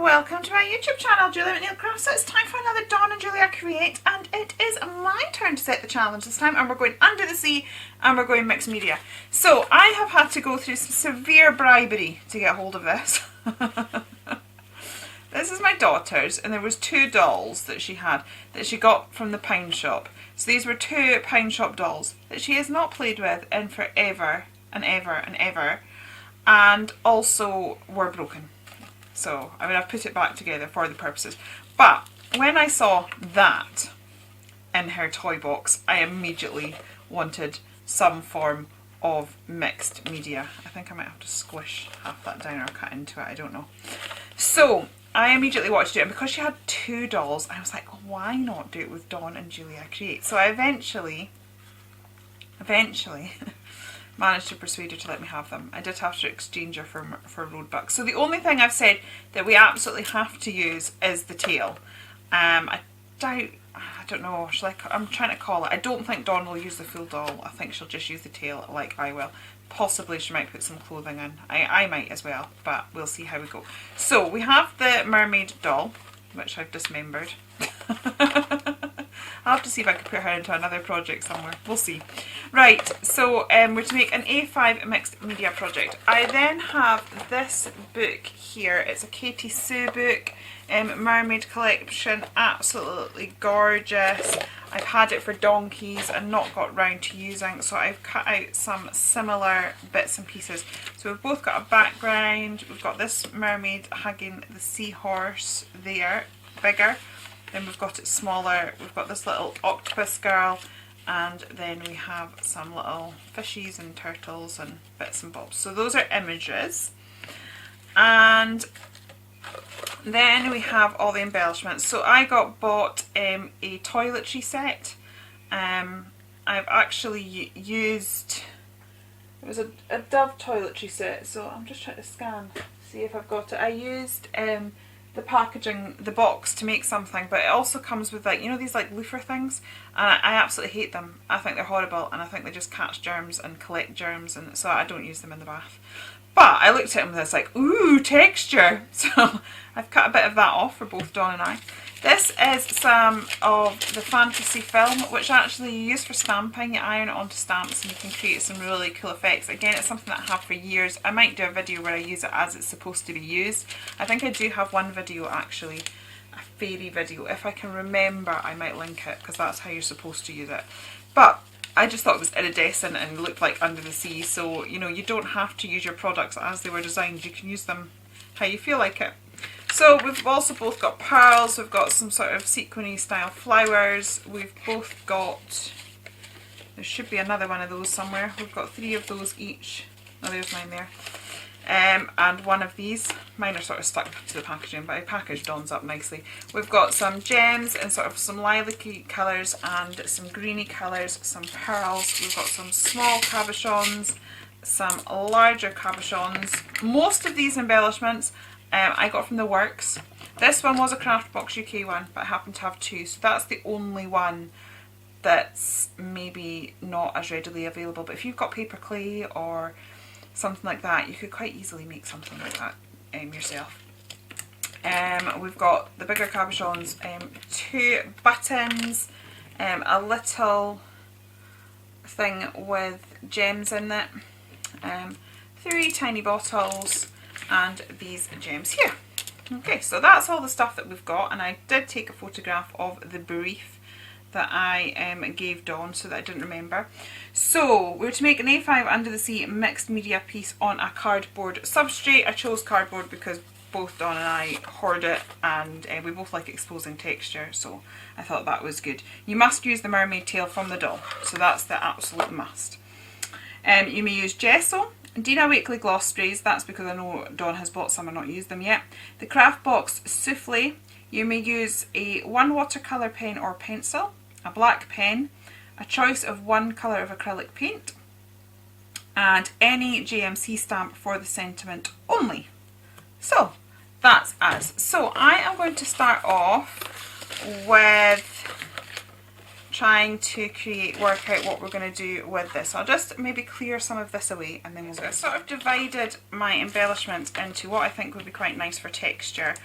welcome to my YouTube channel, Julia McNeil Crafts. So it's time for another Dawn and Julia Create, and it is my turn to set the challenge this time, and we're going under the sea and we're going mixed media. So I have had to go through some severe bribery to get hold of this. This is my daughter's, and there was 2 dolls that she had that she got from the pound shop. So these were 2 pound shop dolls that she has not played with in forever and ever and ever, and also were broken. So, I mean, I've put it back together for the purposes. But when I saw that in her toy box, I immediately wanted some form of mixed media. I think I might have to squish half that down or cut into it, I don't know. So, I immediately wanted to do it, and because she had 2 dolls, I was like, why not do it with Dawn and Julia Create? So I eventually managed to persuade her to let me have them. I did have to exchange her for roadbuck. So the only thing I've said that we absolutely have to use is the tail. I don't know, I'm trying to call it. I don't think Dawn will use the full doll. I think she'll just use the tail like I will. Possibly she might put some clothing in. I might as well, but we'll see how we go. So we have the mermaid doll, which I've dismembered. I'll have to see if I can put her into another project somewhere. We'll see. Right, so we're to make an A5 mixed media project. I then have this book here. It's a Katie Sue book, mermaid collection, absolutely gorgeous. I've had it for donkeys and not got round to using, so I've cut out some similar bits and pieces. So we've both got a background. We've got this mermaid hugging the seahorse there, bigger. Then we've got it smaller. We've got this little octopus girl, and then we have some little fishies and turtles and bits and bobs. So those are images. And then we have all the embellishments. So I bought a toiletry set. I've actually used, it was a Dove toiletry set, so I'm just trying to scan, see if I've got it. I used the packaging, the box, to make something, but it also comes with, like, you know, these like loofah things, and I absolutely hate them. I think they're horrible, and I think they just catch germs and collect germs, and so I don't use them in the bath. But I looked at them and I was like, ooh, texture! So I've cut a bit of that off for both Dawn and I. This is some of the fantasy film, which actually you use for stamping. You iron it onto stamps and you can create some really cool effects. Again, it's something that I have for years. I might do a video where I use it as it's supposed to be used. I think I do have one video actually, a fairy video. If I can remember, I might link it, because that's how you're supposed to use it. But I just thought it was iridescent and looked like under the sea, so you know, you don't have to use your products as they were designed. You can use them how you feel like it. So we've also both got pearls, we've got some sort of sequiny style flowers, we've both got, there should be another one of those somewhere, we've got 3 of those each. Oh, there's mine there. And one of these. Mine are sort of stuck to the packaging, but I packaged Dawn's up nicely. We've got some gems and sort of some lilac-y colours and some greeny colours, some pearls. We've got some small cabochons, some larger cabochons. Most of these embellishments I got from the works. This one was a Craftbox UK one, but I happen to have 2, so that's the only one that's maybe not as readily available. But if you've got paper clay or something like that, you could quite easily make something like that yourself. We've got the bigger cabochons, 2 buttons, a little thing with gems in it, 3 tiny bottles, and these gems here. Okay, so that's all the stuff that we've got, and I did take a photograph of the brief that I gave Dawn so that I didn't remember. So we're to make an A5 under the sea mixed media piece on a cardboard substrate. I chose cardboard because both Dawn and I hoard it, and we both like exposing texture, so I thought that was good. You must use the mermaid tail from the doll, so that's the absolute must. You may use gesso, Dina Wakley gloss sprays, that's because I know Dawn has bought some and not used them yet. The Craftbox souffle, you may use a 1 watercolour pen or pencil, a black pen, a choice of 1 colour of acrylic paint, and any JMC stamp for the sentiment only. So that's us. So I am going to start off with trying to work out what we're going to do with this. So I'll just maybe clear some of this away and then we'll go. I've sort of divided my embellishments into what I think would be quite nice for texture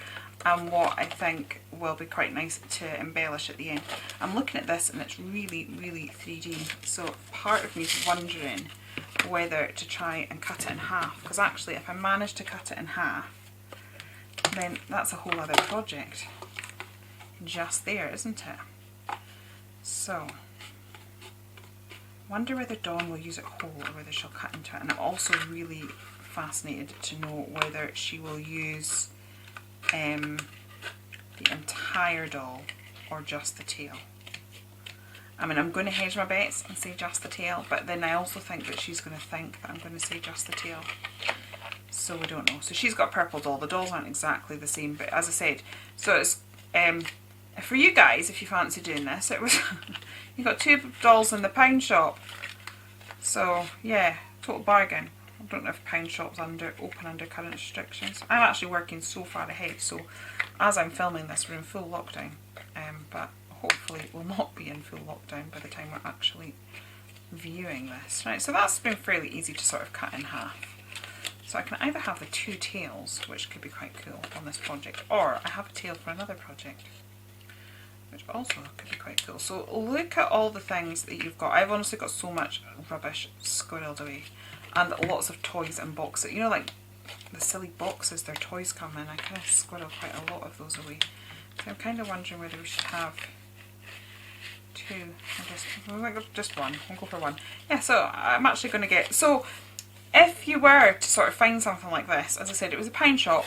and what I think will be quite nice to embellish at the end. I'm looking at this and it's really, really 3D. So part of me is wondering whether to try and cut it in half, because actually if I manage to cut it in half, then that's a whole other project just there, isn't it? So wonder whether Dawn will use it whole or whether she'll cut into it. And I'm also really fascinated to know whether she will use the entire doll or just the tail. I mean, I'm going to hedge my bets and say just the tail, but then I also think that she's going to think that I'm going to say just the tail. So we don't know. So she's got a purple doll. The dolls aren't exactly the same, but as I said, so it's for you guys, if you fancy doing this, it was you got 2 dolls in the pound shop. So yeah, total bargain. I don't know if pound shop's open under current restrictions. I'm actually working so far ahead, so as I'm filming this, we're in full lockdown. But hopefully it will not be in full lockdown by the time we're actually viewing this. Right, so that's been fairly easy to sort of cut in half. So I can either have the 2 tails, which could be quite cool on this project, or I have a tail for another project, which also could be quite cool. So look at all the things that you've got. I've honestly got so much rubbish squirreled away, and lots of toys and boxes. You know, like the silly boxes their toys come in, I kind of squirrel quite a lot of those away. So I'm kind of wondering whether we should have 2, or just 1. We'll go for 1. Yeah, so I'm actually going to get, so if you were to sort of find something like this, as I said, it was a pound shop,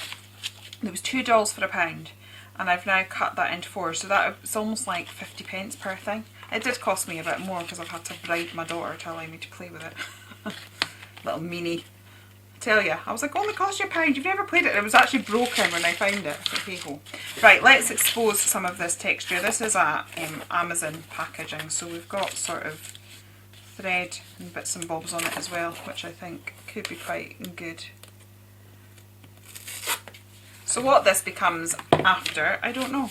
there was 2 dolls for £1, and I've now cut that into 4, so it's almost like 50p per thing. It did cost me a bit more because I've had to bribe my daughter to allow me to play with it. Little meanie. Tell you, I was like, only cost you £1, you've never played it. It was actually broken when I found it. So hey-ho. Right, let's expose some of this texture. This is a Amazon packaging, so we've got sort of thread and bits and bobs on it as well, which I think could be quite good. So what this becomes after, I don't know.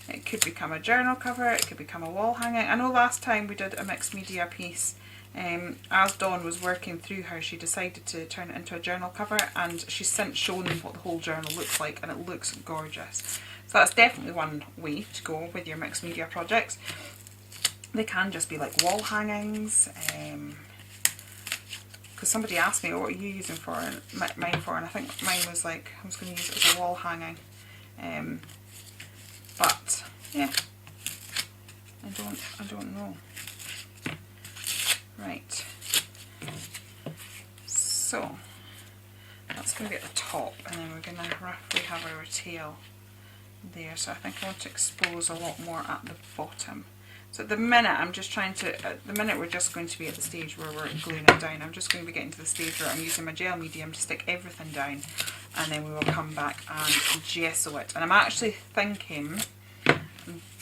It could become a journal cover, it could become a wall hanging. I know last time we did a mixed media piece, as Dawn was working through her, she decided to turn it into a journal cover, and she's since shown what the whole journal looks like, and it looks gorgeous. So that's definitely one way to go with your mixed media projects. They can just be like wall hangings, because somebody asked me, what are you using for mine for, and I think mine was like, I was going to use it as a wall hanging, but yeah, I don't know. Right, so that's going to be at the top, and then we're going to roughly have our tail there, so I think I want to expose a lot more at the bottom. So at the minute I'm just trying to, at the minute we're just going to be at the stage where we're gluing it down. I'm just going to be getting to the stage where I'm using my gel medium to stick everything down, and then we will come back and gesso it. And I'm actually thinking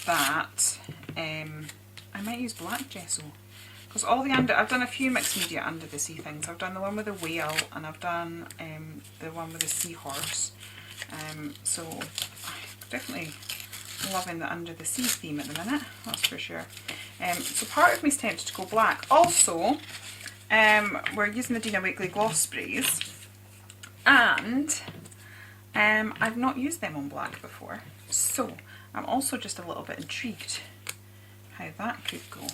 that I might use black gesso, because all the I've done a few mixed media under the sea things. I've done the one with the whale, and I've done the one with the seahorse. So definitely loving the under the sea theme at the minute, that's for sure. So part of me is tempted to go black. Also, we're using the Dina Wakley gloss sprays, and I've not used them on black before, so I'm also just a little bit intrigued how that could go.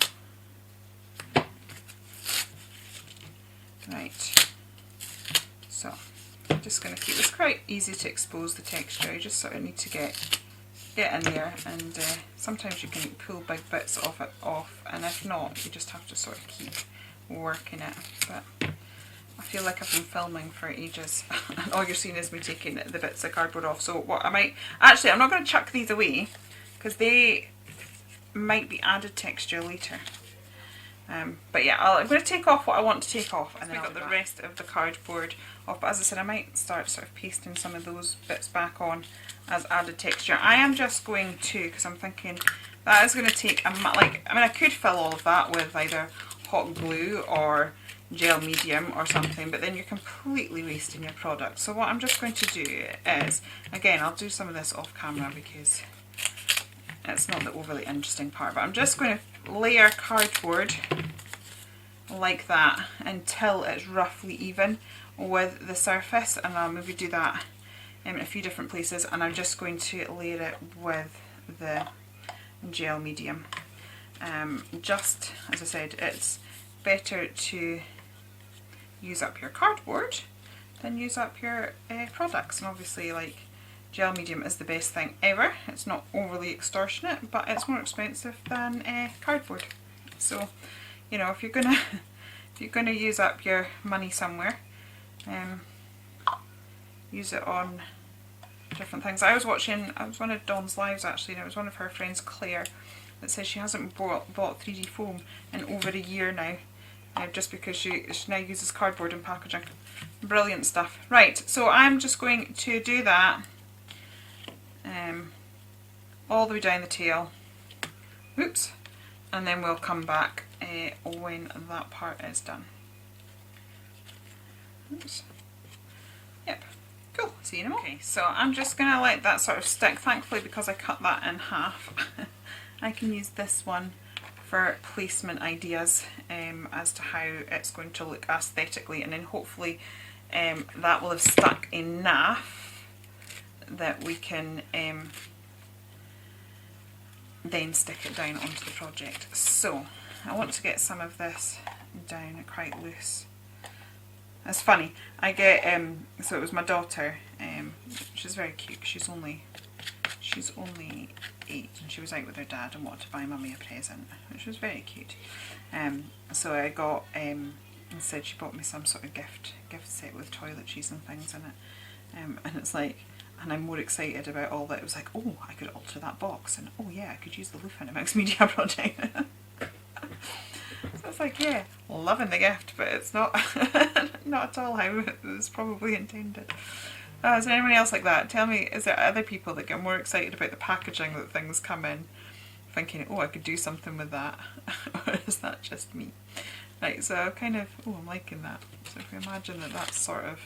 Right, so I'm just going to keep this quite easy to expose the texture. You just sort of need to get in there, and sometimes you can pull big bits of it off, and if not, you just have to sort of keep working it. But I feel like I've been filming for ages and all you're seeing is me taking the bits of cardboard off. So what I might, actually I'm not going to chuck these away because they might be added texture later. But yeah, I'm going to take off what I want to take off, and then I've got the rest of the cardboard off. But as I said, I might start sort of pasting some of those bits back on as added texture. I am just going to, because I'm thinking that is going to take a, like, I mean I could fill all of that with either hot glue or gel medium or something, but then you're completely wasting your product. So what I'm just going to do is, again, I'll do some of this off camera because it's not the overly interesting part, but I'm just going to layer cardboard like that until it's roughly even with the surface, and I'll maybe do that in a few different places, and I'm just going to layer it with the gel medium. Just as I said, it's better to use up your cardboard than use up your products, and obviously like gel medium is the best thing ever. It's not overly extortionate, but it's more expensive than cardboard. So, you know, if you're gonna use up your money somewhere, use it on different things. I was one of Dawn's lives actually, and it was one of her friends, Claire, that says she hasn't bought 3D foam in over a year now, just because she now uses cardboard and packaging. Brilliant stuff. Right, so I'm just going to do that all the way down the tail. Oops. And then we'll come back when that part is done. Oops. Yep. Cool. See you in a moment. Okay, so I'm just going to let that sort of stick. Thankfully, because I cut that in half, I can use this one for placement ideas as to how it's going to look aesthetically, and then hopefully that will have stuck enough that we can then stick it down onto the project. So I want to get some of this down quite loose. It's funny, I get so it was my daughter, she's very cute. She's only 8, and she was out with her dad and wanted to buy mummy a present, which was very cute. So I got instead she bought me some sort of gift set with toiletries and things in it, and it's like, and I'm more excited about all that. It was like, oh, I could alter that box, and oh yeah, I could use the loop in a mixed media project. So it's like, yeah, loving the gift, but it's not not at all how it was probably intended. Is there anyone else like that? Tell me, is there other people that get more excited about the packaging that things come in, thinking, oh, I could do something with that, or is that just me? Right, so kind of, oh, I'm liking that. So if we imagine that that's sort of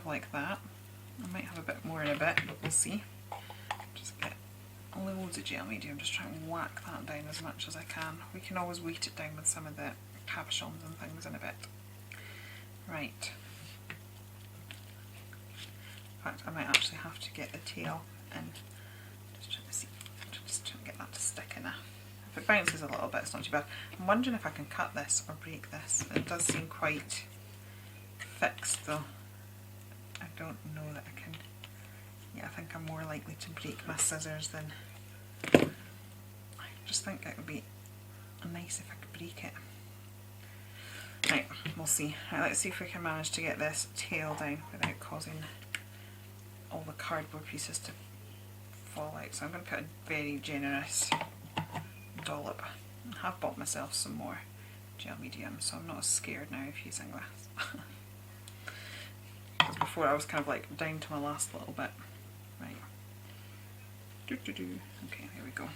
like that. I might have a bit more in a bit, but we'll see. Just get loads of gel medium, just try and whack that down as much as I can. We can always weight it down with some of the cabochons and things in a bit. Right. In fact, I might actually have to get the tail in. Just trying to see, just trying to get that to stick enough. If it bounces a little bit, it's not too bad. I'm wondering if I can cut this or break this. It does seem quite fixed though. I don't know that I can. Yeah, I think I'm more likely to break my scissors than. I just think it would be nice if I could break it. Right, we'll see. Right, let's see if we can manage to get this tail down without causing all the cardboard pieces to fall out. So I'm going to put a very generous dollop. I have bought myself some more gel medium, so I'm not as scared now of using this. Because before I was kind of like down to my last little bit. Right. Okay, here we go.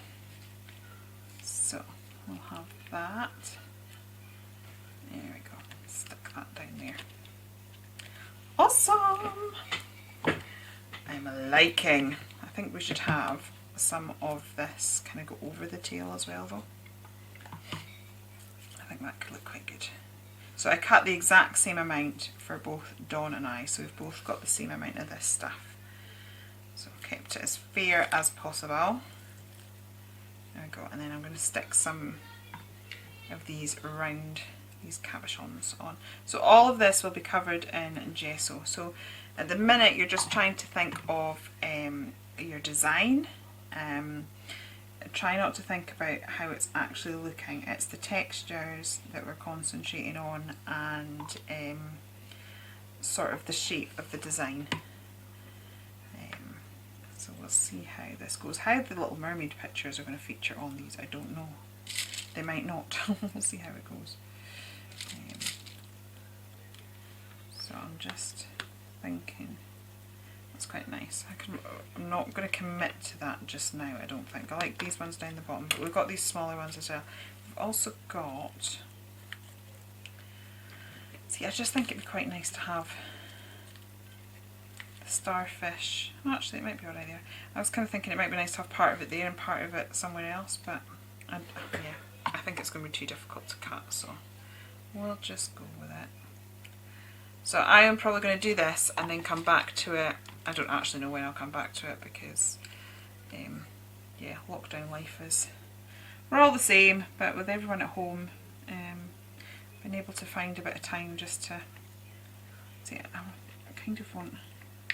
So we'll have that. There we go. Stick that down there. Awesome! I'm liking. I think we should have some of this kind of go over the tail as well though. I think that could look quite good. So I cut the exact same amount for both Dawn and I, so we've both got the same amount of this stuff. So I've kept it as fair as possible. There we go, and then I'm going to stick some of these around these cabochons on. So all of this will be covered in gesso. So at the minute you're just trying to think of your design. Try not to think about how it's actually looking. It's the textures that we're concentrating on, and sort of the shape of the design. So we'll see how this goes. How the Little Mermaid pictures are going to feature on these, I don't know. They might not. We'll see how it goes. So I'm just thinking. That's quite nice. I'm not going to commit to that just now, I don't think. I like these ones down the bottom, but we've got these smaller ones as well. We've also got... See, I just think it'd be quite nice to have the starfish. Well, actually, it might be alright there. I was kind of thinking it might be nice to have part of it there and part of it somewhere else, but Yeah, I think it's going to be too difficult to cut, so we'll just go with it. So I am probably going to do this and then come back to it. I don't actually know when I'll come back to it because, yeah, lockdown life is... We're all the same, but with everyone at home, been able to find a bit of time just to... See, I kind of want...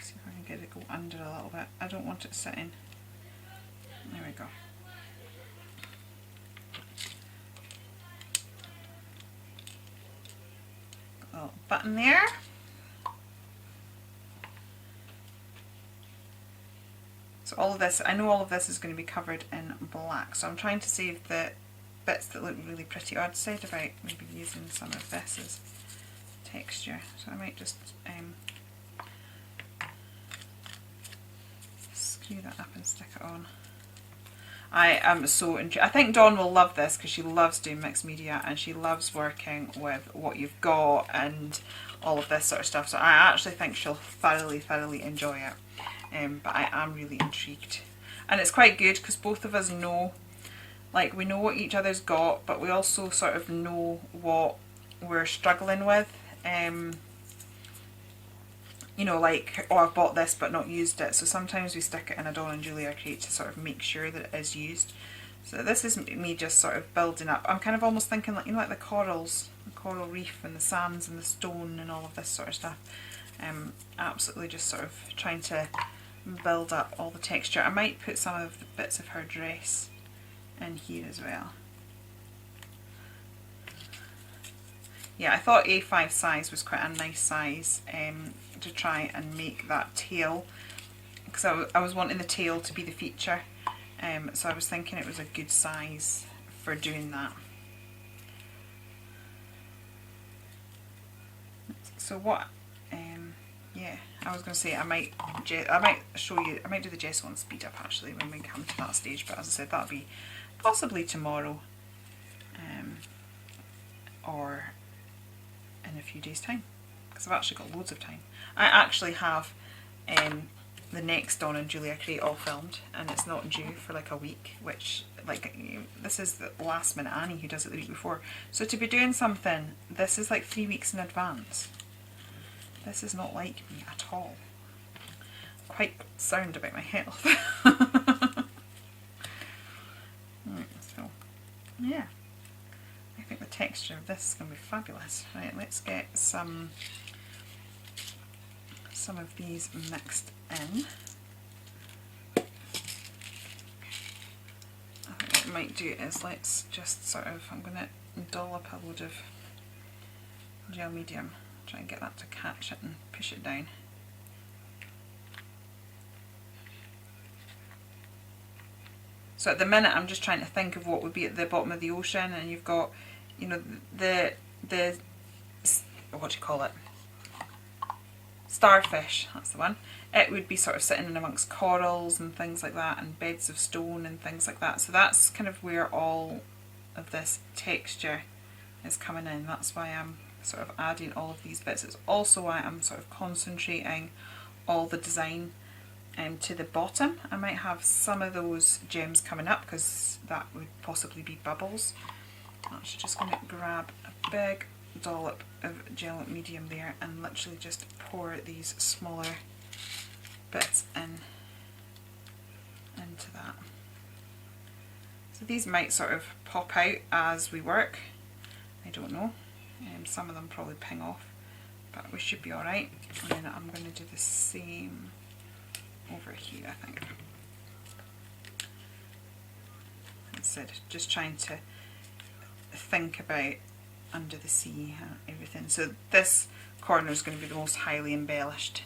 See if I can get it go under a little bit. I don't want it sitting. There we go. A little button there. So all of this, I know all of this is going to be covered in black, so I'm trying to save the bits that look really pretty. I'd said about maybe using some of this as texture, so I might just screw that up and stick it on. I am so I think Dawn will love this because she loves doing mixed media and she loves working with what you've got and all of this sort of stuff, so I actually think she'll thoroughly enjoy it. But I am really intrigued, and it's quite good because both of us know, like, we know what each other's got, but we also sort of know what we're struggling with. You know, like, oh, I've bought this but not used it, so sometimes we stick it in a Dawn and Julia crate to sort of make sure that it is used. So this is me just sort of building up. I'm kind of almost thinking, like, you know, like the corals, the coral reef and the sands and the stone and all of this sort of stuff. Absolutely just sort of trying to build up all the texture. I might put some of the bits of her dress in here as well. Yeah, I thought A5 size was quite a nice size to try and make that tail, because I was wanting the tail to be the feature, so I was thinking it was a good size for doing that. So what, yeah, I was going to say I might show you, I might do the gesso on speed up actually when we come to that stage, but as I said, that'll be possibly tomorrow, or in a few days time, because I've actually got loads of time. I actually have the next Dawn and Julia crate all filmed, and it's not due for like a week, which, like, this is the last minute Annie who does it the week before, so to be doing something, this is like 3 weeks in advance. This is not like me at all. I'm quite concerned about my health. Right, so yeah, I think the texture of this is going to be fabulous. Right, let's get some of these mixed in. I think what I might do is let's just sort of, I'm going to dollop a load of gel medium, try and get that to catch it and push it down. So at the minute I'm just trying to think of what would be at the bottom of the ocean, and you've got, you know, the what do you call it? Starfish, that's the one. It would be sort of sitting in amongst corals and things like that, and beds of stone and things like that. So that's kind of where all of this texture is coming in. That's why I'm sort of adding all of these bits. It's also why I'm sort of concentrating all the design to the bottom. I might have some of those gems coming up because that would possibly be bubbles. I'm actually just going to grab a big dollop of gel medium there and literally just pour these smaller bits into that. So these might sort of pop out as we work, I don't know, some of them probably ping off, but we should be alright. And then I'm going to do the same over here, I think. Instead, just trying to think about under the sea and everything. So this corner is going to be the most highly embellished,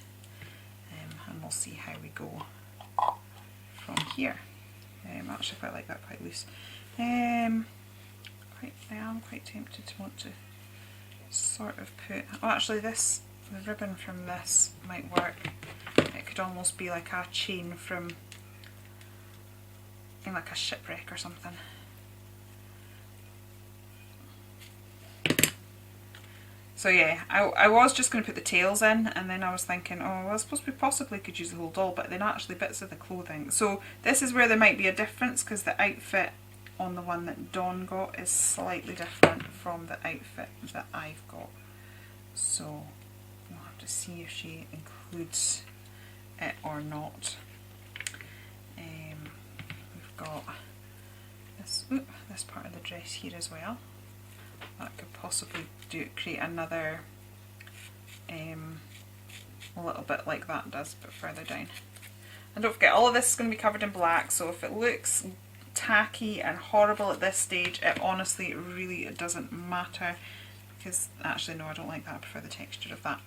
and we'll see how we go from here. I actually quite like that, quite loose. I am quite tempted to want to sort of put, oh actually this, the ribbon from this might work. It could almost be like a chain from, in like a shipwreck or something. So yeah, I was just going to put the tails in, and then I was thinking, oh, well, I suppose we possibly could use the whole doll, but then actually bits of the clothing. So this is where there might be a difference, because the outfit on the one that Dawn got is slightly different from the outfit that I've got. So we'll have to see if she includes it or not. We've got this part of the dress here as well. That could possibly create another a little bit like that does, but further down. And don't forget, all of this is going to be covered in black, so if it looks tacky and horrible at this stage, it honestly really doesn't matter, because actually no, I don't like that, I prefer the texture of that.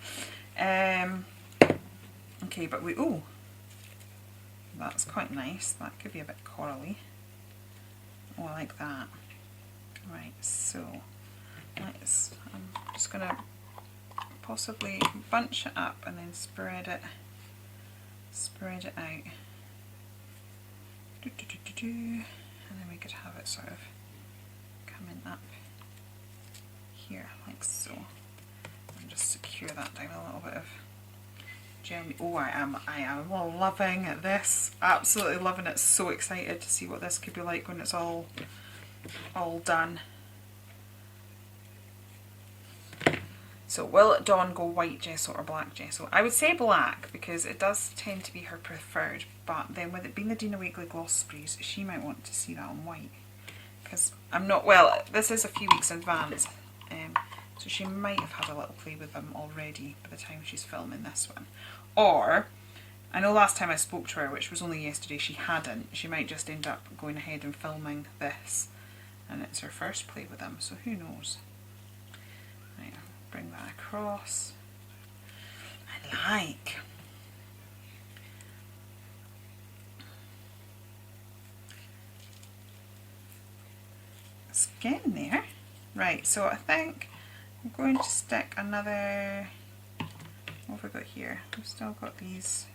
Okay, but that's quite nice. That could be a bit corally. Oh, I like that. Right, so I'm just going to possibly bunch it up and then spread it out. And then we could have it sort of coming up here like so. And just secure that down a little bit of gem. Oh, I am loving this. Absolutely loving it. So excited to see what this could be like when it's all done. So will Dawn go white gesso or black gesso? I would say black, because it does tend to be her preferred, but then with it being the Dina Wakley gloss sprays, she might want to see that on white. Because I'm not, well, this is a few weeks in advance, so she might have had a little play with them already by the time she's filming this one. Or, I know last time I spoke to her, which was only yesterday, she hadn't. She might just end up going ahead and filming this, and it's her first play with them, so who knows. Right, bring that across. I like. It's getting there. Right, so I think I'm going to stick another, what have we got here? We've still got these.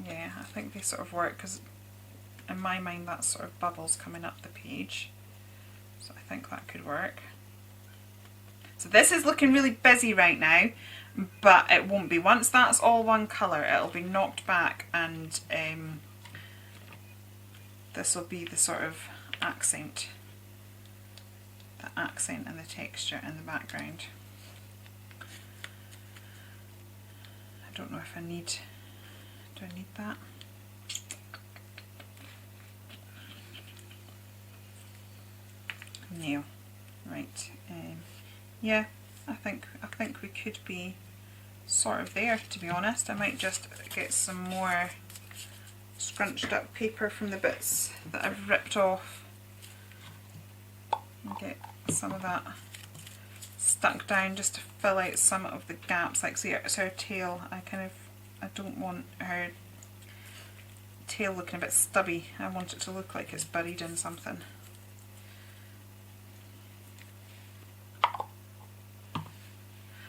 Yeah, I think they sort of work, because in my mind that's sort of bubbles coming up the page. So I think that could work. So this is looking really busy right now, but it won't be. Once that's all one colour, it'll be knocked back, and this will be the sort of accent. The accent and the texture in the background. I don't know if I need, do I need that? No. Right. Yeah, I think we could be sort of there, to be honest. I might just get some more scrunched up paper from the bits that I've ripped off and get some of that stuck down just to fill out some of the gaps. Like, see, it's her tail. I don't want her tail looking a bit stubby. I want it to look like it's buried in something.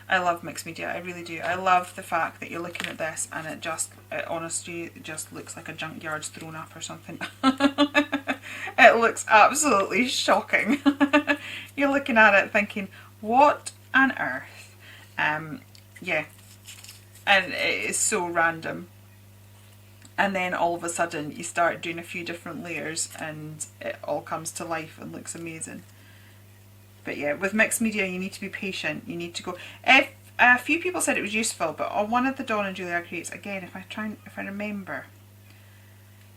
I love mixed media, I really do. I love the fact that you're looking at this and it honestly just looks like a junkyard's thrown up or something. It looks absolutely shocking. You're looking at it thinking, what on earth? Yeah, and it is so random. And then all of a sudden you start doing a few different layers and it all comes to life and looks amazing. But yeah, with mixed media you need to be patient. You need to go. If a few people said it was useful, but on one of the Dawn and Julia creates, again, if I remember,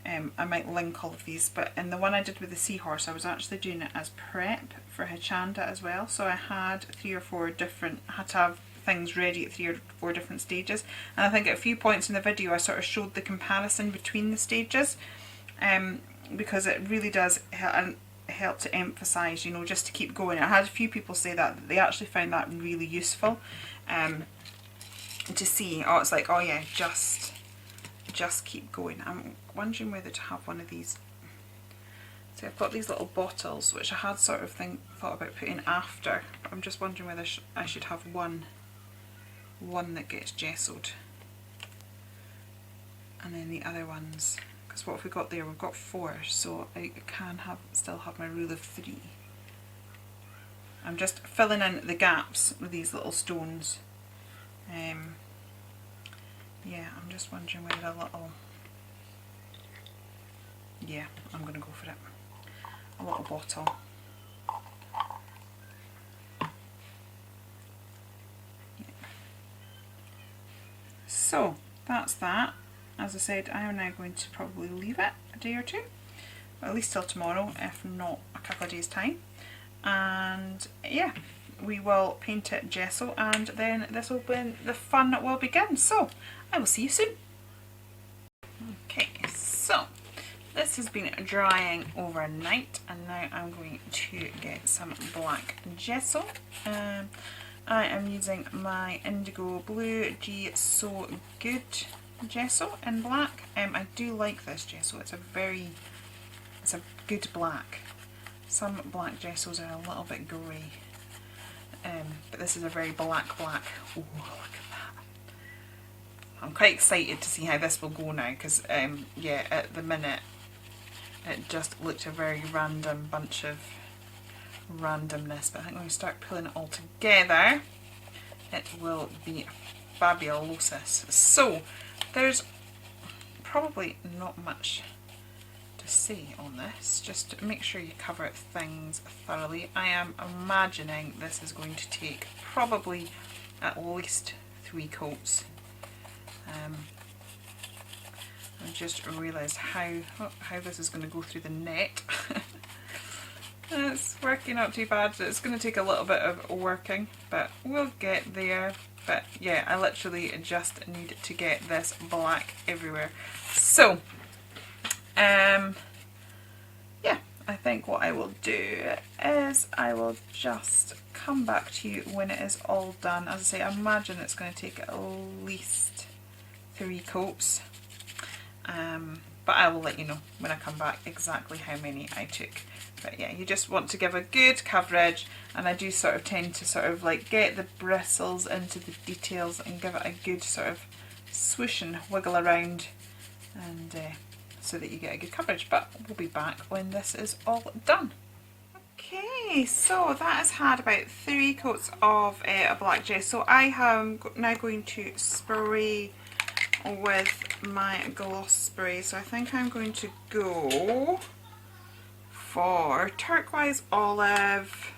I might link all of these. But in the one I did with the seahorse, I was actually doing it as prep for Hichanda as well. So I had 3 or 4 different, had to have things ready at 3 or 4 different stages. And I think at a few points in the video I sort of showed the comparison between the stages, because it really does help to emphasise, you know, just to keep going. I had a few people say that they actually found that really useful, to see, oh, it's like, oh yeah, just keep going. I'm wondering whether to have one of these. So I've got these little bottles which I had sort of thought about putting after, but I'm just wondering whether I should have one that gets gessoed and then the other ones. Because what have we got there? We've got 4, so I can still have my rule of 3. I'm just filling in the gaps with these little stones. Yeah, I'm just wondering whether a little... yeah, I'm going to go for it. A little bottle. So that's that. As I said, I am now going to probably leave it a day or two, or at least till tomorrow, if not a couple of days time. And yeah, we will paint it gesso, and then this will be the fun will begin. So I will see you soon. Okay, so this has been drying overnight, and now I'm going to get some black gesso. I am using my Indigo Blue So Good gesso in black. I do like this gesso. It's a good black. Some black gessos are a little bit grey, but this is a very black. Oh, look at that! I'm quite excited to see how this will go now, because yeah, at the minute it just looked a very random bunch of randomness, but I think when we start pulling it all together it will be fabulosus. So there's probably not much to say on this. Just make sure you cover things thoroughly. I am imagining this is going to take probably at least 3 coats. I just realised how this is going to go through the net. It's working not too bad. It's going to take a little bit of working, but we'll get there. But yeah, I literally just need to get this black everywhere. So yeah, I think what I will do is I will just come back to you when it is all done. As I say, I imagine it's going to take at least 3 coats, but I will let you know when I come back exactly how many I took. But yeah, you just want to give a good coverage, and I do sort of tend to sort of like get the bristles into the details and give it a good sort of swoosh and wiggle around, and so that you get a good coverage. But we'll be back when this is all done. Okay, so that has had about 3 coats of a black gesso. I am now going to spray with my gloss spray. So I think I'm going to go for turquoise olive,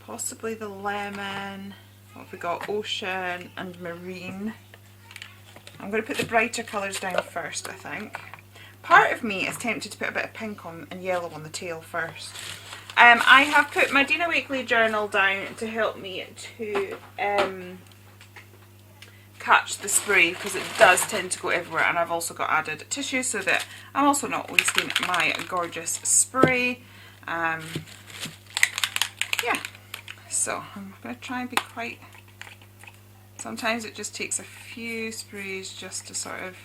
possibly the lemon. What have we got? Ocean and marine. I'm going to put the brighter colours down first, I think. Part of me is tempted to put a bit of pink on and yellow on the tail first. I have put my Dina Wakley journal down to help me to catch the spray, because it does tend to go everywhere, and I've also got added tissue so that I'm also not wasting my gorgeous spray. Yeah, so I'm going to try and be quite, sometimes it just takes a few sprays just to sort of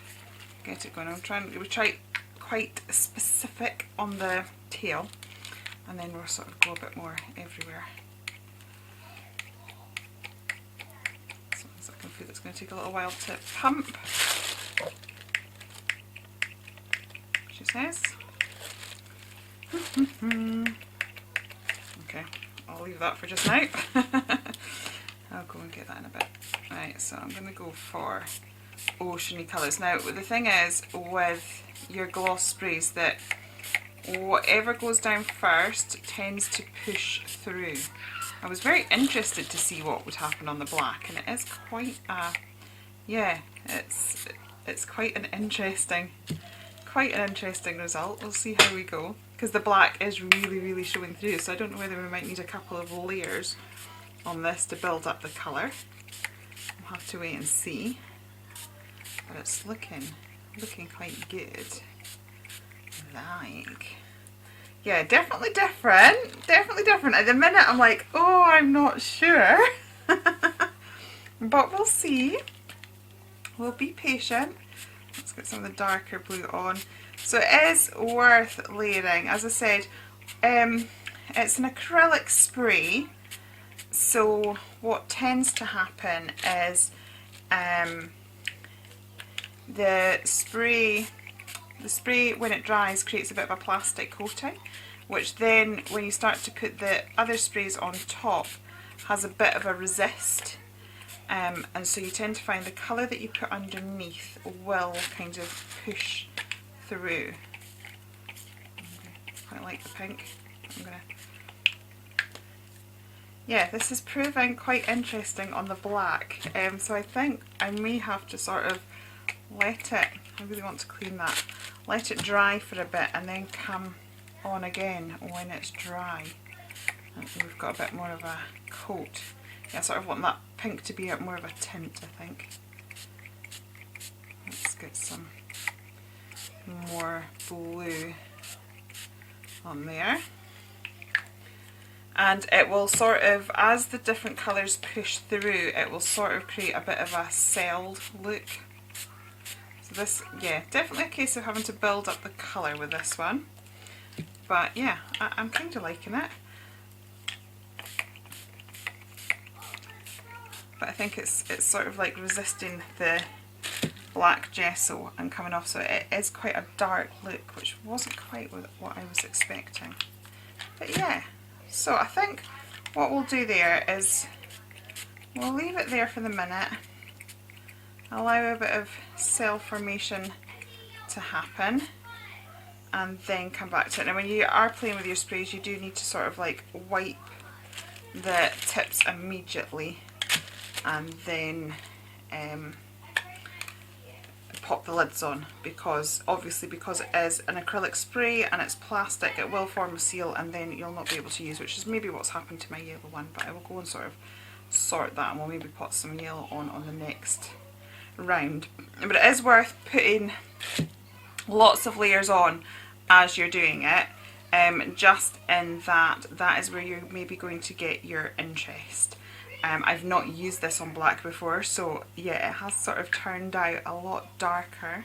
get it going. I'm trying to try quite specific on the tail, and then we'll sort of go a bit more everywhere. I can feel it's going to take a little while to pump, she says. Okay, I'll leave that for just now. I'll go and get that in a bit. Right, so I'm going to go for Oceany Colors. Now, the thing is with your gloss sprays that whatever goes down first tends to push through. I was very interested to see what would happen on the black, and it is quite a, yeah, it's quite an interesting result. We'll see how we go, because the black is really showing through, so I don't know whether we might need a couple of layers on this to build up the colour. We'll have to wait and see, but it's looking quite good. Like, yeah, definitely different. At the minute I'm like, oh, I'm not sure. But we'll see. We'll be patient. Let's get some of the darker blue on. So it is worth layering. As I said, it's an acrylic spray. So what tends to happen is the spray when it dries creates a bit of a plastic coating, which then when you start to put the other sprays on top has a bit of a resist, and so you tend to find the colour that you put underneath will kind of push through. quite like the pink. I'm gonna... Yeah, this is proving quite interesting on the black. So I think I may have to sort of let it, I really want to clean that, let it dry for a bit and then come on again when it's dry. And we've got a bit more of a coat. Yeah, I sort of want that pink to be more of a tint, I think. Let's get some more blue on there. And it will sort of, as the different colours push through, it will sort of create a bit of a celled look. So this, yeah, definitely a case of having to build up the colour with this one. But yeah, I'm kind of liking it. But I think it's sort of like resisting the black gesso and coming off, so it is quite a dark look, which wasn't quite what I was expecting. But yeah, so I think what we'll do there is we'll leave it there for the minute, allow a bit of cell formation to happen, and then come back to it. Now when you are playing with your sprays, you do need to sort of like wipe the tips immediately and then pop the lids on, because obviously because it is an acrylic spray and it's plastic, it will form a seal and then you'll not be able to use, which is maybe what's happened to my yellow one. But I will go and sort of sort that, and we'll maybe put some yellow on the next round. But it is worth putting lots of layers on as you're doing it, just in that is where you're maybe going to get your interest. I've not used this on black before, so yeah, it has sort of turned out a lot darker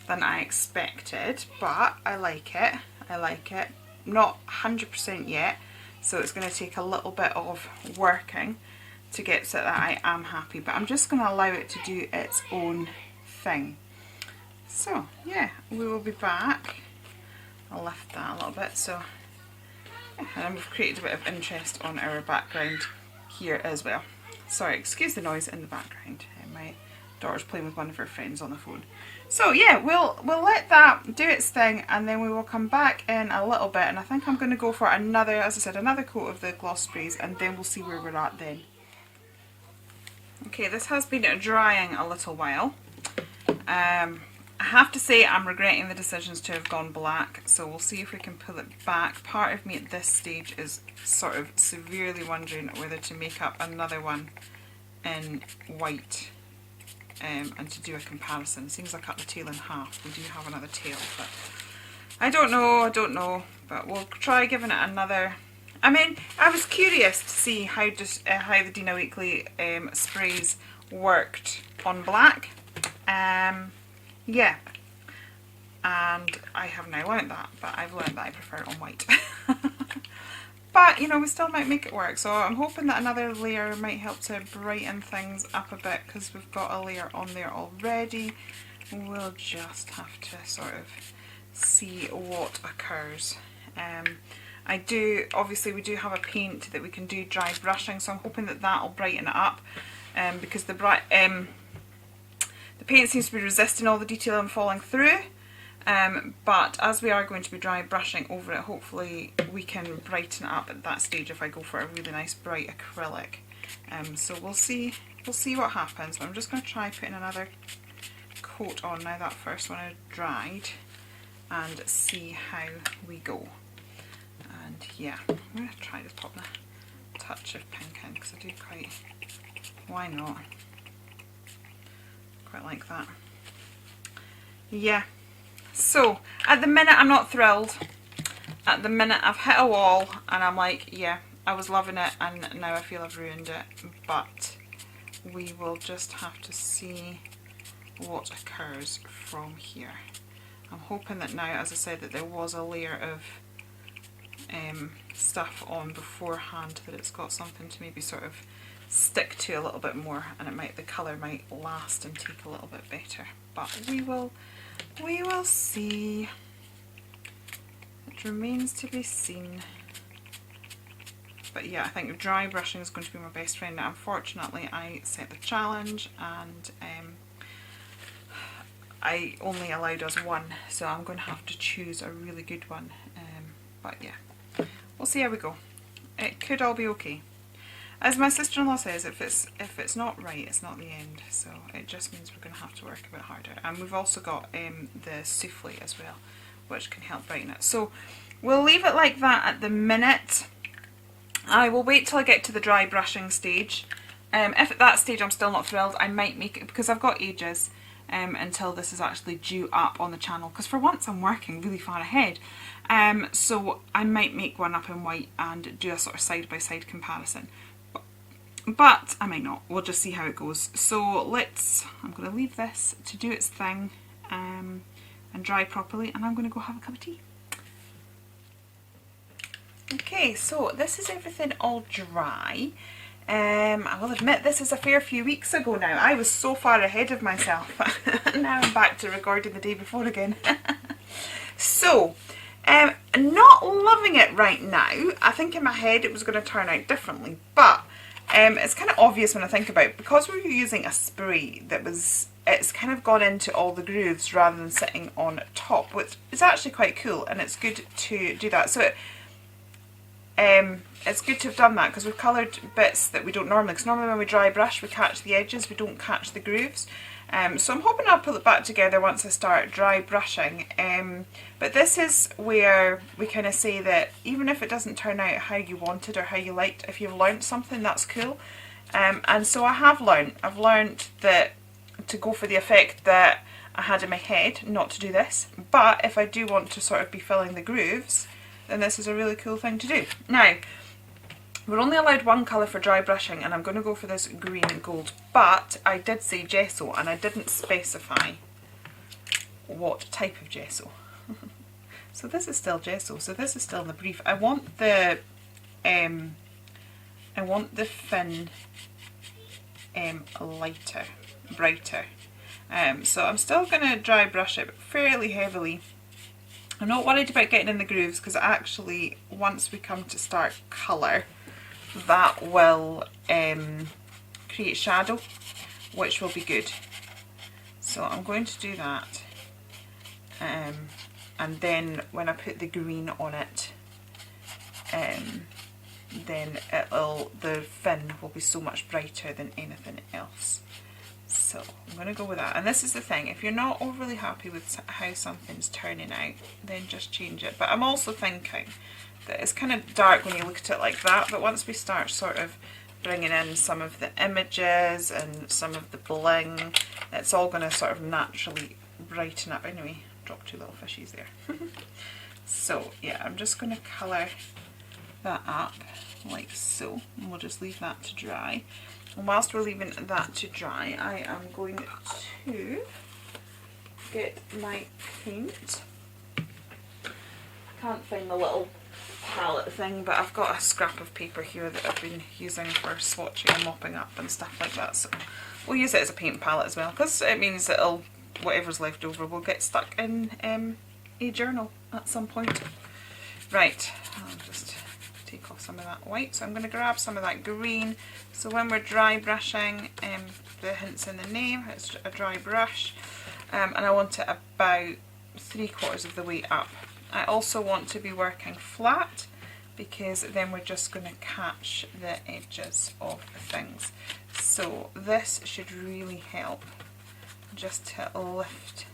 than I expected, but I like it. I like it. Not 100% yet, so it's going to take a little bit of working to get so that I am happy, but I'm just going to allow it to do its own thing. So yeah, we will be back. I'll lift that a little bit, so yeah, and we've created a bit of interest on our background here as well. Sorry, excuse the noise in the background. My daughter's playing with one of her friends on the phone. So yeah, we'll let that do its thing, and then we will come back in a little bit, and I think I'm going to go for another, as I said, another coat of the gloss sprays, and then we'll see where we're at then. Okay, this has been drying a little while. I have to say I'm regretting the decisions to have gone black, so we'll see if we can pull it back. Part of me at this stage is sort of severely wondering whether to make up another one in white and to do a comparison. It seems like I cut the tail in half. We do have another tail, but I don't know, but we'll try giving it another. I mean, I was curious to see how the Dina Weekly sprays worked on black. Yeah, and I have now learnt that, but I've learnt that I prefer it on white. But, you know, we still might make it work, so I'm hoping that another layer might help to brighten things up a bit, because we've got a layer on there already. We'll just have to sort of see what occurs. Obviously we do have a paint that we can do dry brushing, so I'm hoping that that will brighten it up, because the paint seems to be resisting all the detail and falling through, but as we are going to be dry brushing over it, hopefully we can brighten it up at that stage if I go for a really nice bright acrylic. So we'll see what happens. But I'm just going to try putting another coat on now that first one had dried, and see how we go. And yeah, I'm going to try to pop a touch of pink in, because I do why not? Quite like that. Yeah, so at the minute I'm not thrilled. At the minute I've hit a wall and I'm like, yeah, I was loving it and now I feel I've ruined it, but we will just have to see what occurs from here. I'm hoping that now, as I said, that there was a layer of stuff on beforehand, that it's got something to maybe sort of stick to a little bit more, and the colour might last and take a little bit better. But we will see. It remains to be seen. But yeah, I think dry brushing is going to be my best friend. Now, unfortunately, I set the challenge and I only allowed us one, so I'm going to have to choose a really good one. But yeah, we'll see how we go. It could all be okay. As my sister-in-law says, if it's not right, it's not the end. So it just means we're going to have to work a bit harder. And we've also got the souffle as well, which can help brighten it. So we'll leave it like that at the minute. I will wait till I get to the dry brushing stage. If at that stage I'm still not thrilled, I might make it, because I've got ages until this is actually due up on the channel. Because for once I'm working really far ahead. So I might make one up in white and do a sort of side-by-side comparison. But I might not. We'll just see how it goes. So I'm going to leave this to do its thing and dry properly, and I'm going to go have a cup of tea. Okay, so this is everything all dry. I will admit this is a fair few weeks ago now. I was so far ahead of myself. Now I'm back to recording the day before again. So, not loving it right now. I think in my head it was going to turn out differently, but it's kind of obvious when I think about it, because we were using a spray it's kind of gone into all the grooves rather than sitting on top, which is actually quite cool, and it's good to do that. So it's good to have done that, because we've coloured bits that we don't normally, because normally when we dry brush we catch the edges, we don't catch the grooves. So I'm hoping I'll pull it back together once I start dry brushing. But this is where we kind of say that even if it doesn't turn out how you wanted or how you liked, if you've learnt something, that's cool. And so I have learnt. I've learnt that to go for the effect that I had in my head, not to do this. But if I do want to sort of be filling the grooves, then this is a really cool thing to do. Now, we're only allowed one colour for dry brushing, and I'm going to go for this green and gold, but I did say gesso and I didn't specify what type of gesso. So this is still gesso, so this is still in the brief. I want the fin lighter, brighter. So I'm still going to dry brush it fairly heavily. I'm not worried about getting in the grooves, because actually once we come to start colour, that will create shadow, which will be good. So I'm going to do that, and then when I put the green on it, then the fin will be so much brighter than anything else. So I'm going to go with that. And this is the thing, if you're not overly happy with how something's turning out, then just change it. But I'm also thinking that it's kind of dark when you look at it like that, but once we start sort of bringing in some of the images and some of the bling, it's all going to sort of naturally brighten up. Anyway, dropped two little fishies there. So yeah, I'm just going to colour that up like so, and we'll just leave that to dry. And whilst we're leaving that to dry, I am going to get my paint. I can't find the little palette thing, but I've got a scrap of paper here that I've been using for swatching and mopping up and stuff like that, so we'll use it as a paint palette as well, because it means that whatever's left over will get stuck in a journal at some point. Right, I'll just take off some of that white, so I'm going to grab some of that green. So when we're dry brushing, the hint's in the name, it's a dry brush, and I want it about 3/4 of the way up. I also want to be working flat, because then we're just going to catch the edges of things. So this should really help just to lift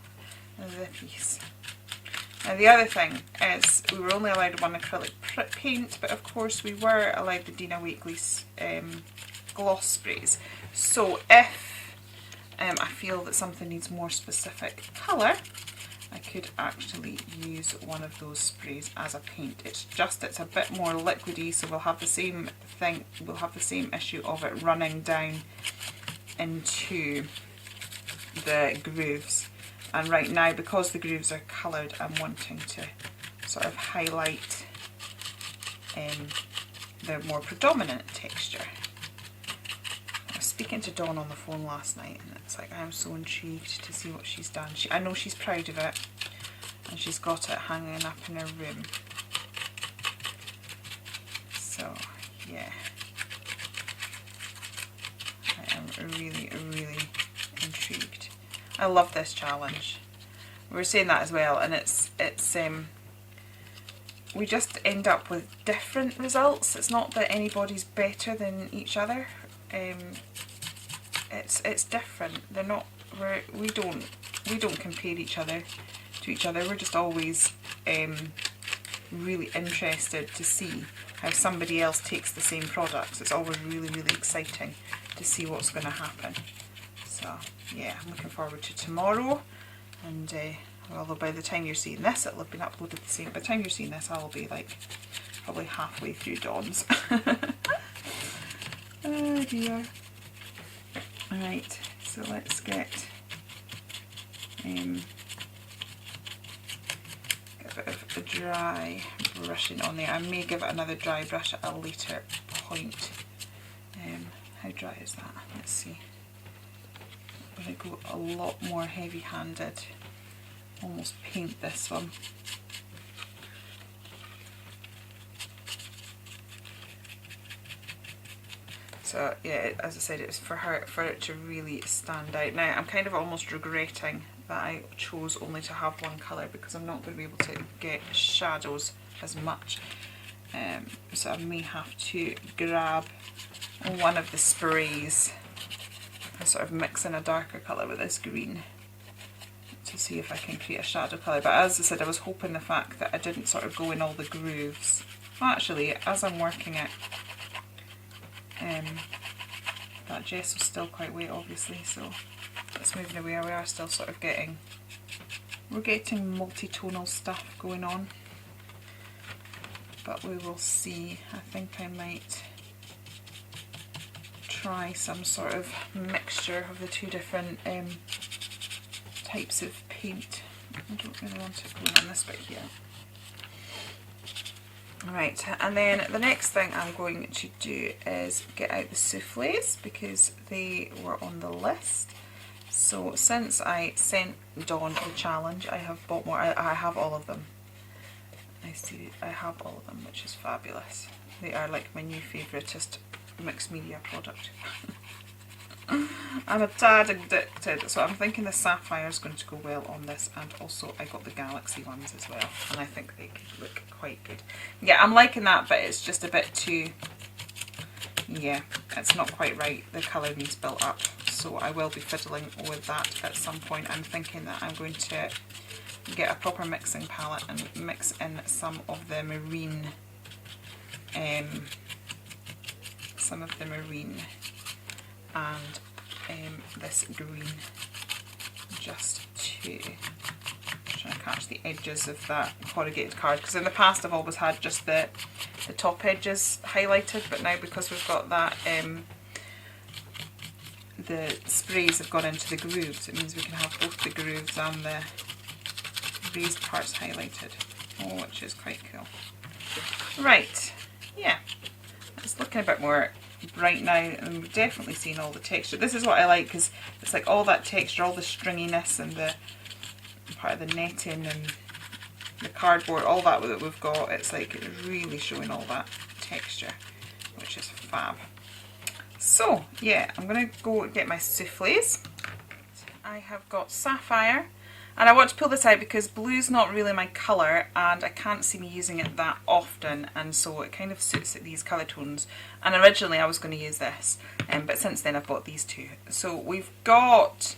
the piece. Now the other thing is, we were only allowed one acrylic paint, but of course we were allowed the Dina Wakley's gloss sprays. So if I feel that something needs more specific colour, I could actually use one of those sprays as a paint. It's a bit more liquidy, so we'll have the same thing, we'll have the same issue of it running down into the grooves. And right now, because the grooves are coloured, I'm wanting to sort of highlight the more predominant texture. I was speaking to Dawn on the phone last night, and it's like, I'm so intrigued to see what she's done. I know she's proud of it, and she's got it hanging up in her room. So yeah, I am really, really intrigued. I love this challenge. We were saying that as well, and it's we just end up with different results. It's not that anybody's better than each other. It's different. They're not. We don't compare each other to each other. We're just always really interested to see how somebody else takes the same products. It's always really, really exciting to see what's going to happen. So yeah, I'm looking forward to tomorrow. And although by the time you're seeing this, it'll have been uploaded the same. By the time you're seeing this, I'll be like probably halfway through Dawn's. Oh dear. Alright, so let's get a bit of a dry brushing on there. I may give it another dry brush at a later point. How dry is that? Let's see. I'm going to go a lot more heavy-handed. Almost paint this one. So yeah, as I said, it's for it to really stand out. Now I'm kind of almost regretting that I chose only to have one colour, because I'm not going to be able to get shadows as much. So I may have to grab one of the sprays and sort of mix in a darker colour with this green to see if I can create a shadow colour. But as I said, I was hoping the fact that I didn't sort of go in all the grooves. Well, actually, as I'm working it, that gesso's still quite wet obviously, so it's moving away. We are still sort of getting multi-tonal stuff going on, but we will see. I think I might try some sort of mixture of the two different types of paint. I don't really want it going on this bit here. Right, and then the next thing I'm going to do is get out the soufflés, because they were on the list. So since I sent Dawn the challenge, I have bought more. I have all of them. I have all of them, which is fabulous. They are like my new favouriteest mixed media product. I'm a tad addicted, so I'm thinking the sapphire is going to go well on this, and also I got the galaxy ones as well, and I think they could look quite good. Yeah, I'm liking that, but it's just a bit too, yeah, it's not quite right. The colour needs built up, so I will be fiddling with that at some point. I'm thinking that I'm going to get a proper mixing palette and mix in some of the marine, and this green, just to try and catch the edges of that corrugated card, because in the past I've always had just the top edges highlighted, but now because we've got that, the sprays have gone into the grooves, it means we can have both the grooves and the raised parts highlighted, which is quite cool. Right, yeah, it's looking a bit more bright now, and we've definitely seen all the texture. This is what I like, because it's like all that texture, all the stringiness, and the part of the netting and the cardboard, all that we've got. It's like it's really showing all that texture, which is fab. So yeah, I'm gonna go get my soufflés. I have got sapphire, and I want to pull this out because blue's not really my colour, and I can't see me using it that often, and so it kind of suits these colour tones. And originally I was going to use this, but since then I've bought these two. So we've got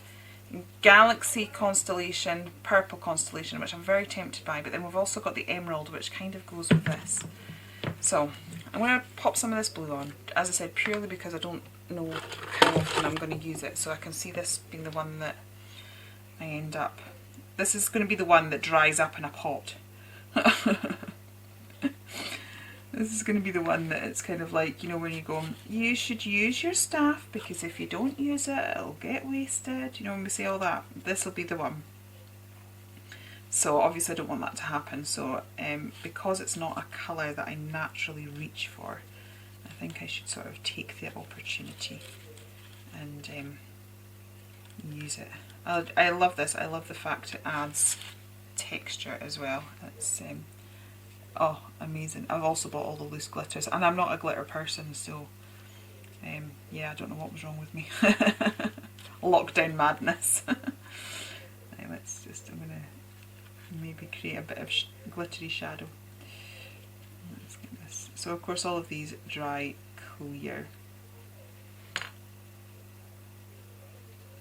Galaxy Constellation, Purple Constellation, which I'm very tempted by, but then we've also got the Emerald, which kind of goes with this. So I'm going to pop some of this blue on, as I said, purely because I don't know how often I'm going to use it, so I can see this being the one that I end up. This is going to be the one that dries up in a pot. This is going to be the one that it's kind of like, you know, when you go, you should use your stuff because if you don't use it, it'll get wasted. You know, when we say all that, this will be the one. So obviously I don't want that to happen. So because it's not a colour that I naturally reach for, I think I should sort of take the opportunity and use it. I love this. I love the fact it adds texture as well. It's oh, amazing. I've also bought all the loose glitters, and I'm not a glitter person, so yeah, I don't know what was wrong with me. Lockdown madness. Let's just, I'm gonna maybe create a bit of glittery shadow. So of course all of these dry clear.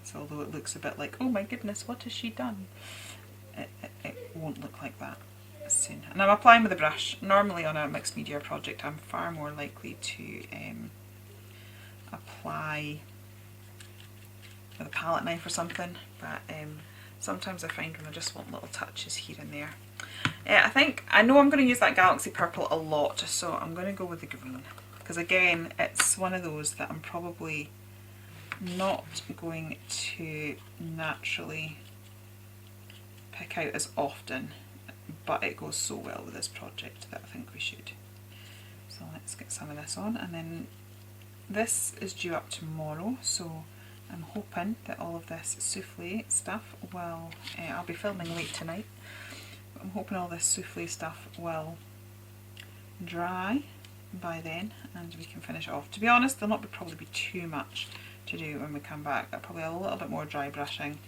So although it looks a bit like, oh my goodness, what has she done? It won't look like that soon. And I'm applying with a brush. Normally on a mixed media project I'm far more likely to apply with a palette knife or something, but sometimes I find when I just want little touches here and there. I know I'm going to use that Galaxy Purple a lot, so I'm going to go with the green, because again it's one of those that I'm probably not going to naturally pick out as often, but it goes so well with this project that I think we should. So let's get some of this on, and then this is due up tomorrow, so I'm hoping that all of this souffle stuff will, I'll be filming late tonight, but I'm hoping all this souffle stuff will dry by then and we can finish it off. To be honest, there'll not probably be too much to do when we come back. I'll probably have a little bit more dry brushing.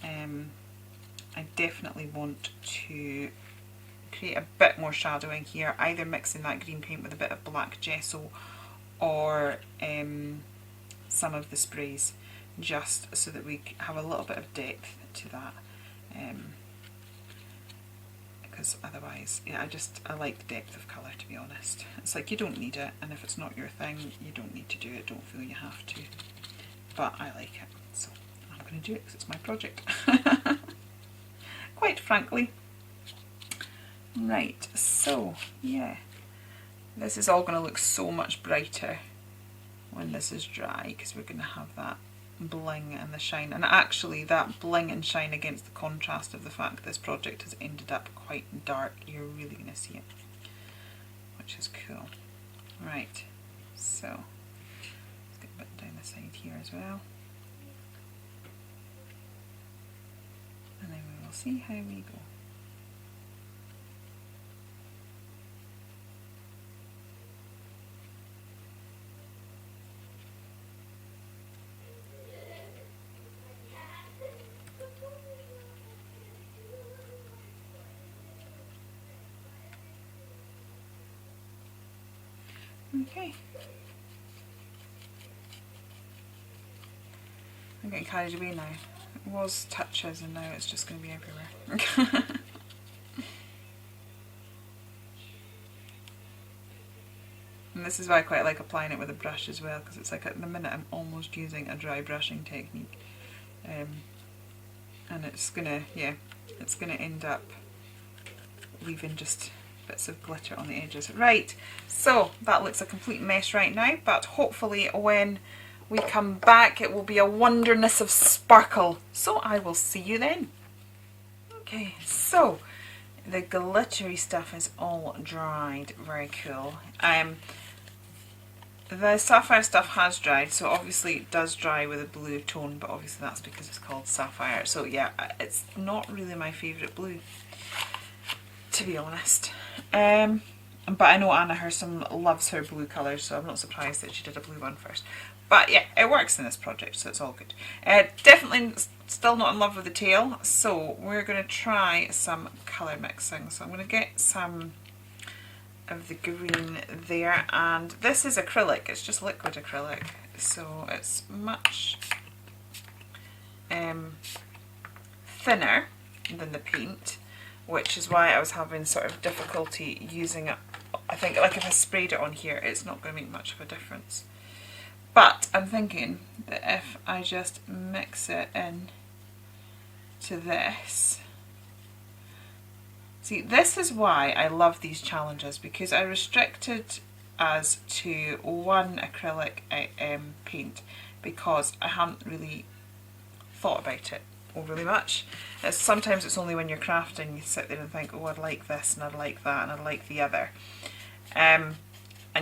I definitely want to create a bit more shadowing here, either mixing that green paint with a bit of black gesso or some of the sprays, just so that we have a little bit of depth to that, because otherwise, yeah, I like the depth of colour, to be honest. It's like you don't need it, and if it's not your thing, you don't need to do it, don't feel you have to, but I like it, so I'm going to do it because it's my project, quite frankly. Right, so yeah, this is all going to look so much brighter when this is dry, because we're going to have that bling and the shine, and actually that bling and shine against the contrast of the fact this project has ended up quite dark, you're really going to see it, which is cool. Right, so let's get a bit down the side here as well, and then we will see how we go. Okay. I'm getting carried away now. It was touches and now it's just going to be everywhere. And this is why I quite like applying it with a brush as well, because it's like at the minute I'm almost using a dry brushing technique. And it's gonna, yeah, it's gonna end up leaving just bits of glitter on the edges. Right, so that looks a complete mess right now, but hopefully when we come back it will be a wonderness of sparkle. So I will see you then. Okay, so the glittery stuff is all dried, very cool. The sapphire stuff has dried, so obviously it does dry with a blue tone, but obviously that's because it's called sapphire. So yeah, it's not really my favourite blue, to be honest. But I know Anna Hersom loves her blue colours, so I'm not surprised that she did a blue one first. But yeah, it works in this project, so it's all good. Definitely still not in love with the tail, so we're going to try some colour mixing. So I'm going to get some of the green there, and this is acrylic, it's just liquid acrylic, so it's much thinner than the paint, which is why I was having sort of difficulty using it. I think like if I sprayed it on here it's not going to make much of a difference, but I'm thinking that if I just mix it in to this. See, this is why I love these challenges, because I restricted us to one acrylic paint because I hadn't really thought about it overly much. Sometimes it's only when you're crafting you sit there and think, oh, I'd like this and I'd like that and I'd like the other, and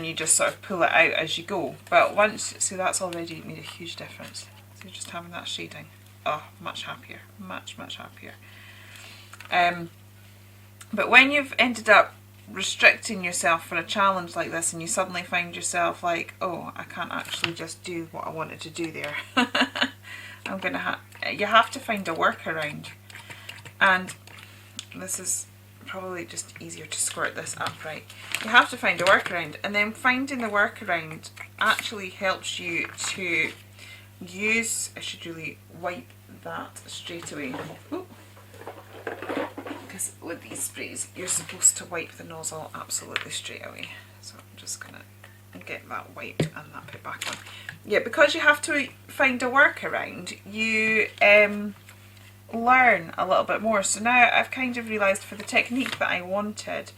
you just sort of pull it out as you go. But once, see, that's already made a huge difference. So you're just having that shading. Oh, much happier, much happier. But when you've ended up restricting yourself for a challenge like this and you suddenly find yourself like, oh, I can't actually just do what I wanted to do there. I'm gonna you have to find a workaround, and this is probably just easier to squirt this upright. You have to find a workaround, and then finding the workaround actually helps you to use, I should really wipe that straight away. Because with these sprays, you're supposed to wipe the nozzle absolutely straight away. So I'm just going to get that wiped and that put back on. Yeah, because you have to find a workaround, you learn a little bit more. So now I've kind of realised for the technique that I wanted,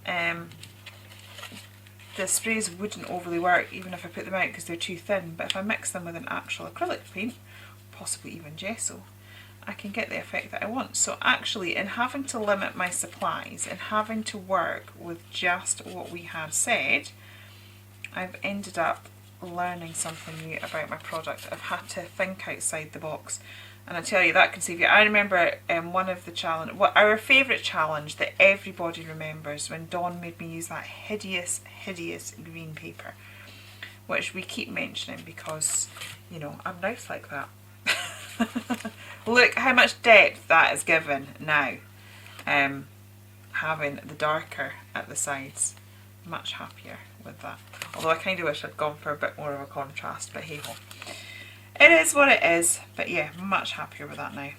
the sprays wouldn't overly work even if I put them out because they're too thin, but if I mix them with an actual acrylic paint, possibly even gesso, I can get the effect that I want. So actually, in having to limit my supplies and having to work with just what we had said, I've ended up learning something new about my product. I've had to think outside the box, and I tell you, that can save you. I remember one of the challenge, our favourite challenge that everybody remembers, when Dawn made me use that hideous green paper, which we keep mentioning because, you know, I'm nice like that. Look how much depth that is given now, having the darker at the sides. Much happier with that. Although I kind of wish I'd gone for a bit more of a contrast, but hey ho. It is what it is, but yeah, much happier with that now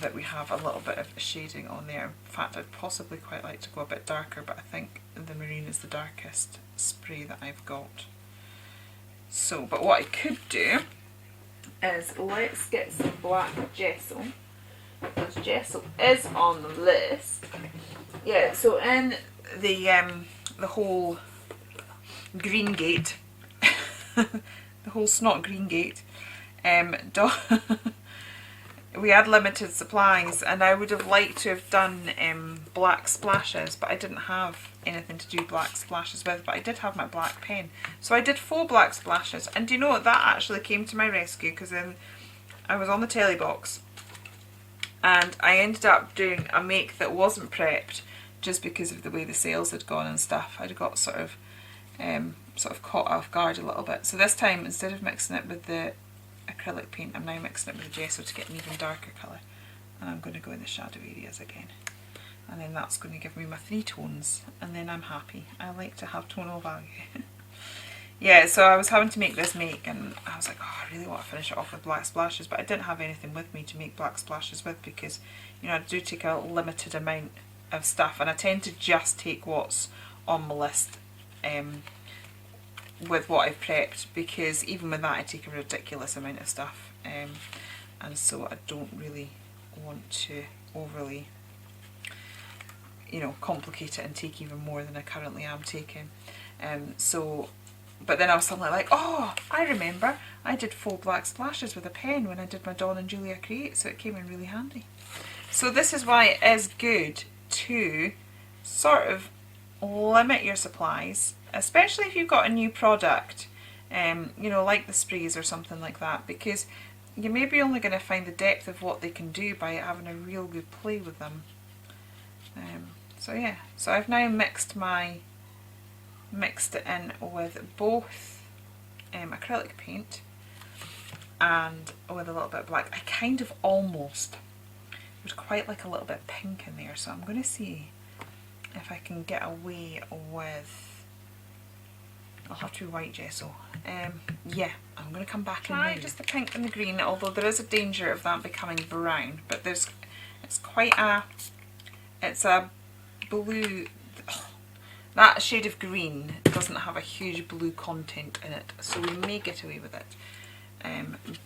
that we have a little bit of shading on there. In fact, I'd possibly quite like to go a bit darker, but I think the marine is the darkest spray that I've got. So, but what I could do is let's get some black gesso, because gesso is on the list. Yeah, so in the whole green gate, the whole snot green gate, we had limited supplies, and I would have liked to have done black splashes, but I didn't have anything to do black splashes with, but I did have my black pen. So I did 4 black splashes, and do you know what, that actually came to my rescue, because then I was on the telly box and I ended up doing a make that wasn't prepped just because of the way the sales had gone and stuff. I'd got sort of caught off guard a little bit. So this time, instead of mixing it with the acrylic paint, I'm now mixing it with the gesso to get an even darker colour, and I'm going to go in the shadow areas again, and then that's going to give me my 3 tones, and then I'm happy. I like to have tonal value. Yeah, so I was having to make this make, and I was like, oh, I really want to finish it off with black splashes, but I didn't have anything with me to make black splashes with, because, you know, I do take a limited amount of stuff, and I tend to just take what's on my list with what I've prepped, because even with that I take a ridiculous amount of stuff, and so I don't really want to overly, you know, complicate it and take even more than I currently am taking. But then I was suddenly like, oh, I remember, I did 4 black splashes with a pen when I did my Dawn and Julia Create, so it came in really handy. So this is why it is good to sort of limit your supplies, especially if you've got a new product, you know, like the sprays or something like that, because you're maybe only going to find the depth of what they can do by having a real good play with them. So yeah, so I've now mixed it in with both acrylic paint and with a little bit of black. I kind of almost would quite like a little bit of pink in there, so I'm going to see if I can get away with, I'll have to be white gesso. Yeah, I'm going to come back and try just the pink and the green, although there is a danger of that becoming brown, but it's a blue. That shade of green doesn't have a huge blue content in it, so we may get away with it.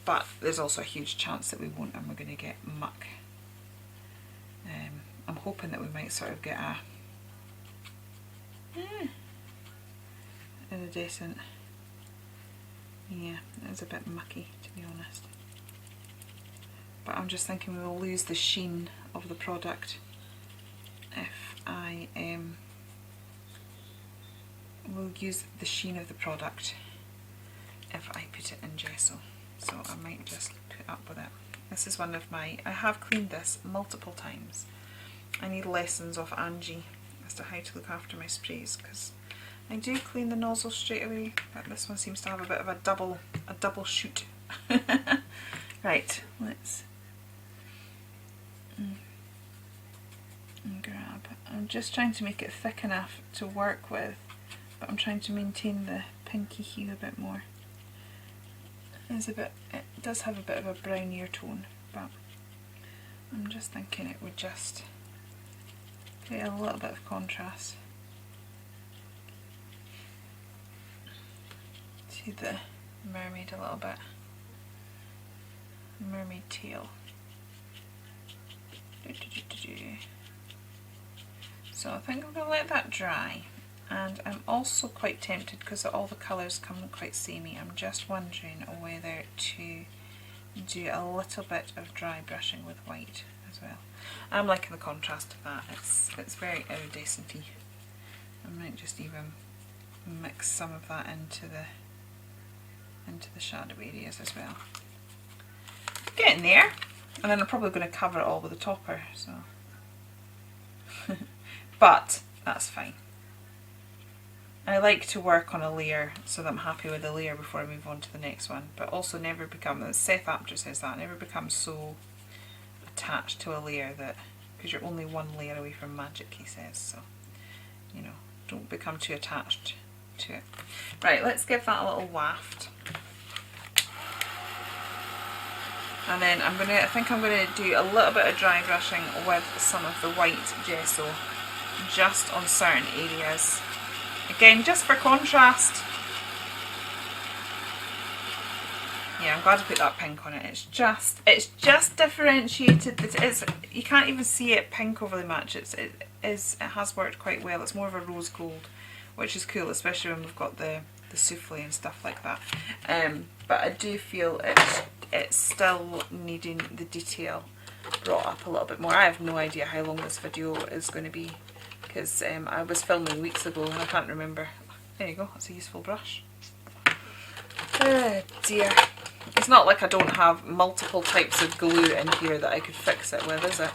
But there's also a huge chance that we won't, and we're going to get muck. I'm hoping that we might sort of get a iridescent. Yeah, it's a bit mucky, to be honest. But I'm just thinking we will lose the sheen of the product if I will use the sheen of the product if I put it in gesso. So I might just put up with it. This is one of my, I have cleaned this multiple times. I need lessons off Angie as to how to look after my sprays, because I do clean the nozzle straight away, but this one seems to have a bit of a double shoot. Right, let's grab tab. I'm just trying to make it thick enough to work with, but I'm trying to maintain the pinky hue a bit more. It does have a bit of a brown ear tone, but I'm just thinking it would just create a little bit of contrast to the mermaid a little bit. Mermaid tail. So I think I'm going to let that dry, and I'm also quite tempted, because all the colours come quite samey, I'm just wondering whether to do a little bit of dry brushing with white as well. I'm liking the contrast of that, it's very iridescent-y. I might just even mix some of that into the shadow areas as well. Getting there, and then I'm probably going to cover it all with a topper, so but that's fine. I like to work on a layer so that I'm happy with the layer before I move on to the next one, but also never become, as Seth Apter says that, never become so attached to a layer that, because you're only one layer away from magic, he says, so you know, don't become too attached to it. Right, let's give that a little waft. And then I think I'm going to do a little bit of dry brushing with some of the white gesso, just on certain areas. Again, just for contrast. Yeah, I'm glad to put that pink on it. It's just differentiated. You can't even see it pink overly much. It has worked quite well. It's more of a rose gold, which is cool, especially when we've got the souffle and stuff like that. But I do feel it's still needing the detail brought up a little bit more. I have no idea how long this video is going to be, because I was filming weeks ago and I can't remember. There you go, that's a useful brush. Oh dear. It's not like I don't have multiple types of glue in here that I could fix it with, is it?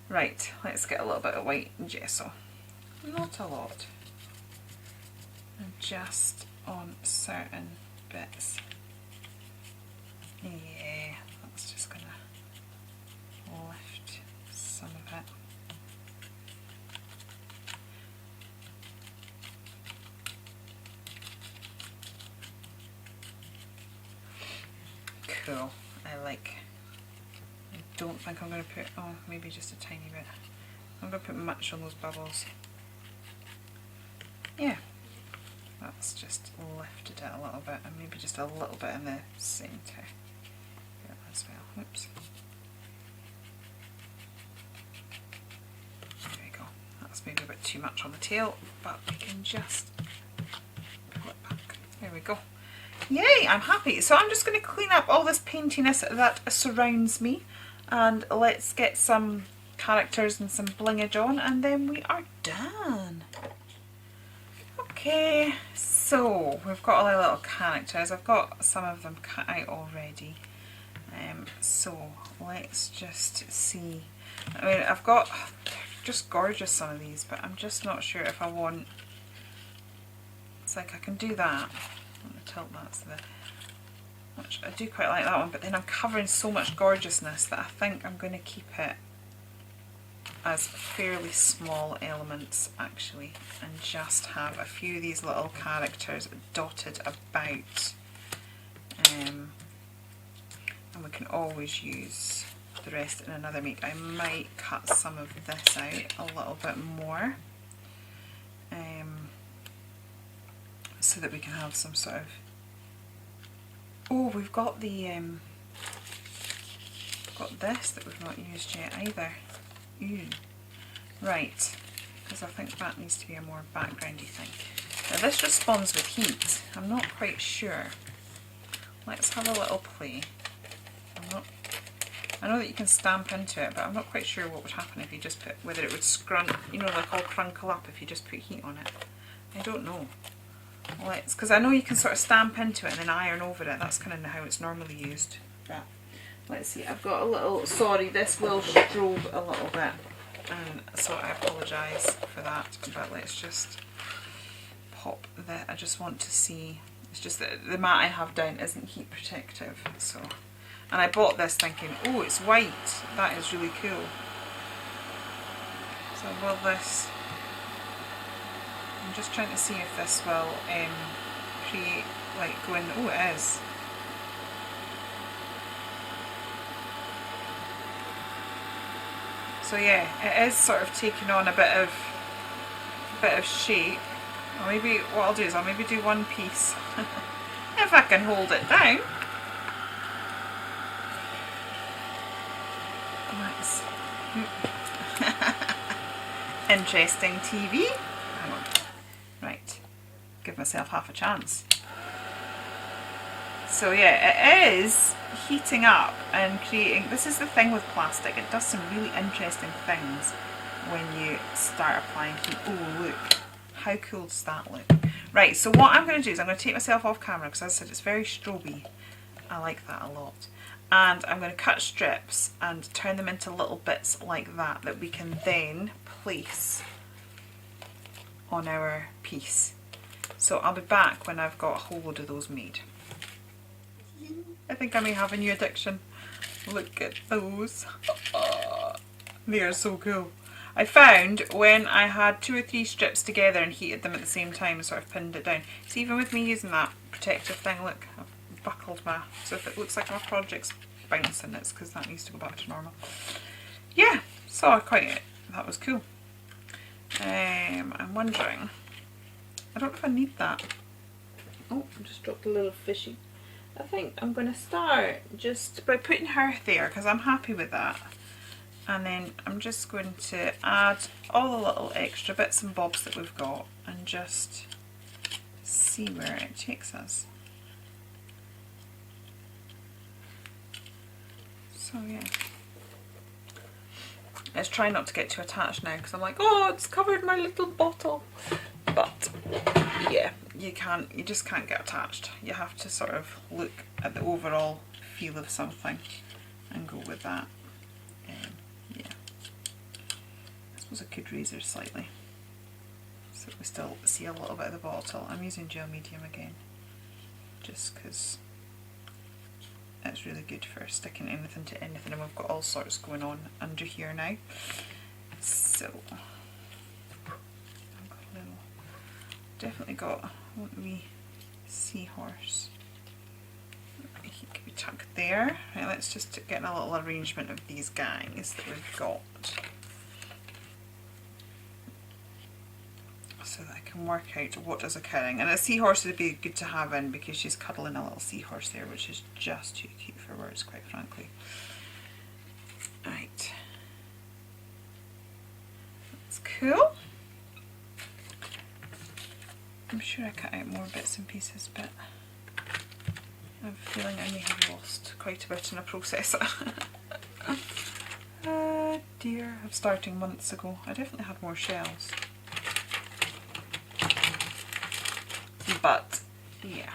Right, let's get a little bit of white gesso. Not a lot. And just on certain bits. Yeah, that's just going to lift some of it. Cool, I don't think I'm going to put, oh, maybe just a tiny bit. I'm going to put much on those bubbles. Yeah, that's just lifted it a little bit, and maybe just a little bit in the centre as well. Oops. There we go. That's maybe a bit too much on the tail, but we can just pull it back. There we go. Yay, I'm happy. So I'm just going to clean up all this paintiness that surrounds me, and let's get some characters and some blingage on, and then we are done. Okay, so we've got all our little characters. I've got some of them cut out already. So let's just see. I mean, I've got, they're just gorgeous, some of these, but I'm just not sure if I want, it's like I can do that. I'm going to tilt that to the, which I do quite like that one, but then I'm covering so much gorgeousness that I think I'm going to keep it as fairly small elements actually, and just have a few of these little characters dotted about, and we can always use the rest in another make. I might cut some of this out a little bit more, so that we can have some sort of, oh, we've got the got this that we've not used yet either. Ooh. Right, because I think that needs to be a more backgroundy thing. Now this responds with heat. I'm not quite sure. Let's have a little play. I know that you can stamp into it, but I'm not quite sure what would happen if you just put, whether it would scrunch, you know, like all crunkle up if you just put heat on it. I don't know. Because I know you can sort of stamp into it and then iron over it. That's kind of how it's normally used. But let's see, I've got a little, sorry, this will strobe a little bit, and so I apologise for that, but let's just pop that. I just want to see, it's just that the mat I have down isn't heat protective, so, and I bought this thinking, oh, it's white, that is really cool, So will this, I'm just trying to see if this will create, like go in, oh it is. So yeah, it is sort of taking on a bit of shape. Or maybe what I'll do is I'll maybe do one piece if I can hold it down. Nice. Interesting TV. Hang on. Right. Give myself half a chance. So yeah, it is heating up and creating, this is the thing with plastic, it does some really interesting things when you start applying heat. Oh look, how cool does that look? Right, so what I'm going to do is I'm going to take myself off camera because as I said it's very stroby. I like that a lot. And I'm going to cut strips and turn them into little bits like that that we can then place on our piece. So I'll be back when I've got a whole load of those made. I think I may have a new addiction. Look at those. They are so cool. I found when I had 2 or 3 strips together and heated them at the same time and sort of pinned it down. So even with me using that protective thing, look, I've buckled my, so if it looks like my project's bouncing, it's because that needs to go back to normal. Yeah, so that was cool. I'm wondering, I don't know if I need that. Oh, I just dropped a little fishy. I think I'm going to start just by putting her there because I'm happy with that. And then I'm just going to add all the little extra bits and bobs that we've got and just see where it takes us. So yeah. Let's try not to get too attached now because I'm like, oh, it's covered my little bottle. But yeah, you just can't get attached. You have to sort of look at the overall feel of something and go with that. Yeah, I suppose I could raise her slightly so we still see a little bit of the bottle. I'm using gel medium again just because it's really good for sticking anything to anything, and we've got all sorts going on under here now. So definitely got a wee seahorse. He can be tucked there. Right, let's just get a little arrangement of these guys that we've got so that I can work out what is occurring. And a seahorse would be good to have in because she's cuddling a little seahorse there, which is just too cute for words, quite frankly. Right. That's cool. I'm sure I cut out more bits and pieces, but I have a feeling I may have lost quite a bit in a process. Dear, I'm starting months ago. I definitely had more shells. But yeah,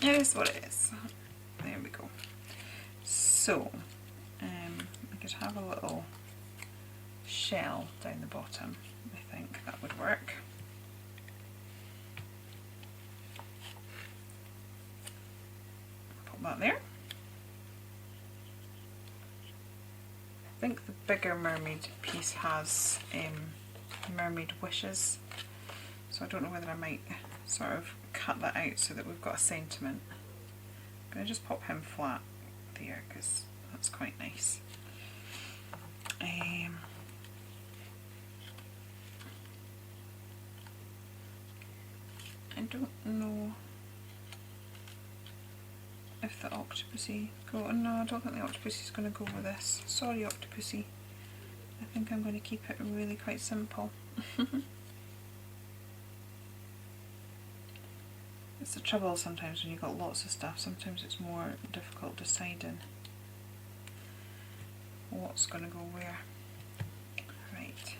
it is what it is. There we go. So, I could have a little shell down the bottom. I think that would work. That there. I think the bigger mermaid piece has mermaid wishes, so I don't know whether I might sort of cut that out so that we've got a sentiment. I'm going to just pop him flat there because that's quite nice. I don't know if the Octopusy go. No, I don't think the Octopusy is going to go with this. Sorry, Octopusy. I think I'm going to keep it really quite simple. It's the trouble sometimes when you've got lots of stuff. Sometimes it's more difficult deciding what's going to go where. Right.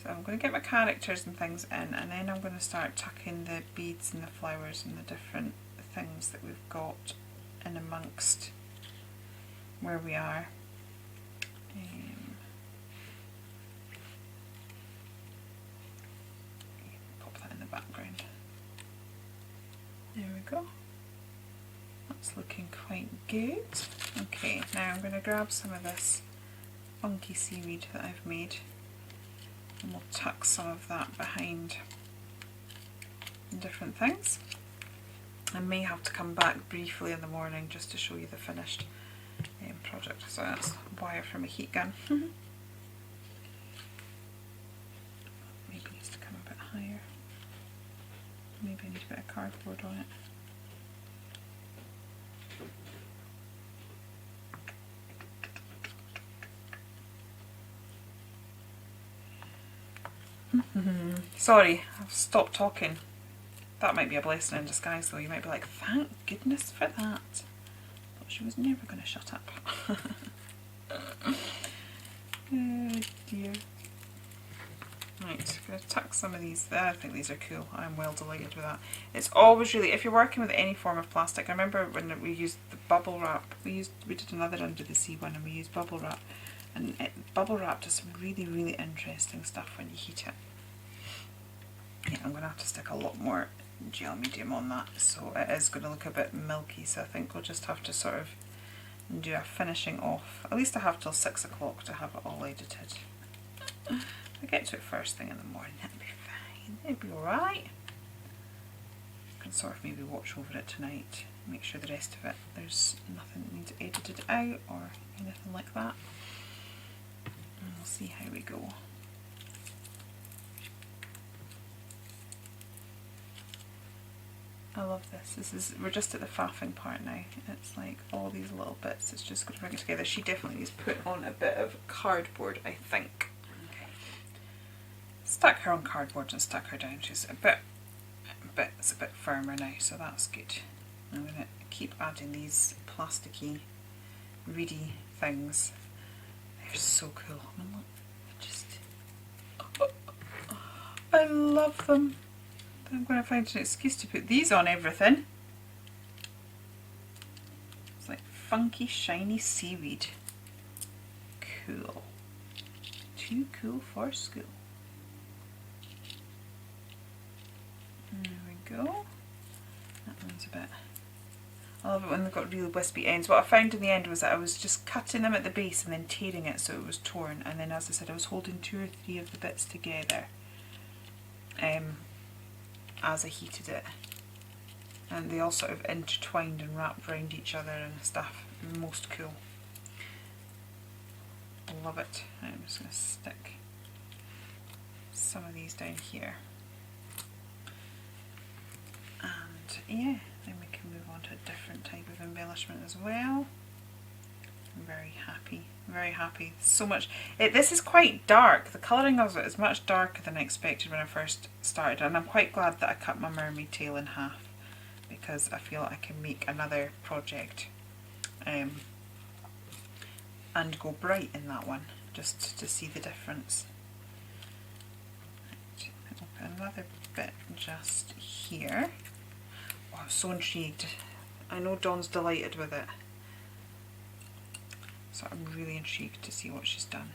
So I'm going to get my characters and things in, and then I'm going to start tucking the beads and the flowers and the different things that we've got in amongst where we are. Pop that in the background. There we go. That's looking quite good. Okay, now I'm going to grab some of this funky seaweed that I've made And we'll tuck some of that behind different things. I may have to come back briefly in the morning just to show you the finished project. So that's wire from a heat gun. Maybe needs to come a bit higher. Maybe I need a bit of cardboard on it. Sorry, I've stopped talking. That might be a blessing in disguise though. You might be like, thank goodness for that. Thought she was never going to shut up. Oh dear. Right, I'm going to tuck some of these there. I think these are cool. I'm well delighted with that. It's always really, if you're working with any form of plastic, I remember when we used the bubble wrap, we did another Under the Sea one and we used bubble wrap. And bubble wrap does some really, really interesting stuff when you heat it. Yeah, I'm going to have to stick a lot more gel medium on that, so it is going to look a bit milky, so I think we'll just have to sort of do a finishing off. At least I have till 6 o'clock to have it all edited. If I get to it first thing in the morning, it'll be fine, it'll be alright. I can sort of maybe watch over it tonight, make sure the rest of it, there's nothing that needs edited out or anything like that. And we'll see how we go. I love this. We're just at the faffing part now. It's like all these little bits, it's just going to bring it together. She definitely needs to put on a bit of cardboard, I think. Okay. Stuck her on cardboard and stuck her down. She's it's a bit firmer now, so that's good. I'm going to keep adding these plasticky, reedy things. They're so cool. I love them. I'm going to find an excuse to put these on everything. It's like funky, shiny seaweed. Cool. Too cool for school. There we go. That one's a bit... I love it when they've got really wispy ends. What I found in the end was that I was just cutting them at the base and then tearing it so it was torn. And then, as I said, I was holding 2 or 3 of the bits together. As I heated it, and they all sort of intertwined and wrapped around each other and stuff. Most cool. Love it. I'm just going to stick some of these down here, and yeah, then we can move on to a different type of embellishment as well. I'm very happy, very happy. So much. This is quite dark. The colouring of it is much darker than I expected when I first started, and I'm quite glad that I cut my mermaid tail in half, because I feel I can make another project and go bright in that one, just to see the difference. Right, I'll put another bit just here. Oh, I'm so intrigued. I know Dawn's delighted with it. So I'm really intrigued to see what she's done.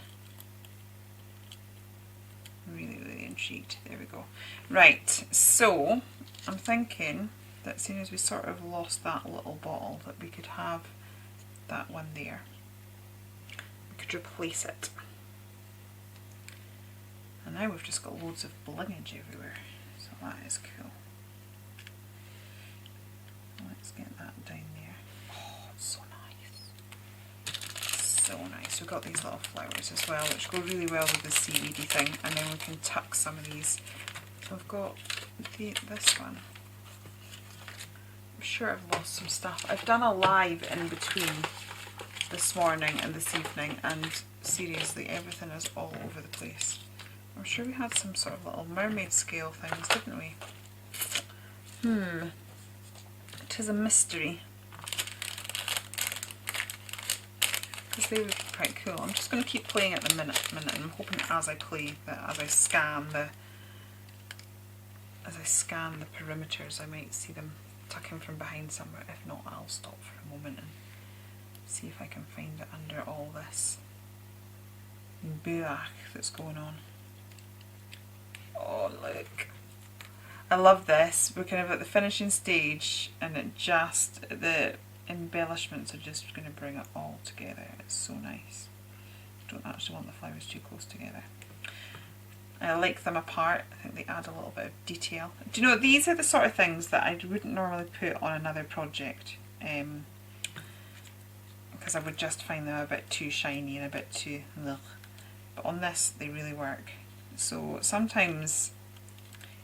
Really, really intrigued. There we go. Right, so I'm thinking that seeing as we sort of lost that little bottle, that we could have that one there. We could replace it. And now we've just got loads of blingage everywhere. So that is cool. Let's get that down there. Oh, it's so nice. So nice. We've got these little flowers as well, which go really well with the seaweedy thing, and then we can tuck some of these. So I've got this one. I'm sure I've lost some stuff. I've done a live in between this morning and this evening, and seriously, everything is all over the place. I'm sure we had some sort of little mermaid scale things, didn't we? It is a mystery. Because they would be quite cool. I'm just going to keep playing at the minute, and I'm hoping as I play, that as I scan the perimeters, I might see them tucking from behind somewhere. If not, I'll stop for a moment and see if I can find it under all this buach that's going on. Oh, look. I love this. We're kind of at the finishing stage, and the embellishments are just going to bring it all together. It's so nice. Don't actually want the flowers too close together. I like them apart. I think they add a little bit of detail. Do you know, these are the sort of things that I wouldn't normally put on another project, because I would just find them a bit too shiny and a bit too ugh. But on this they really work. So sometimes,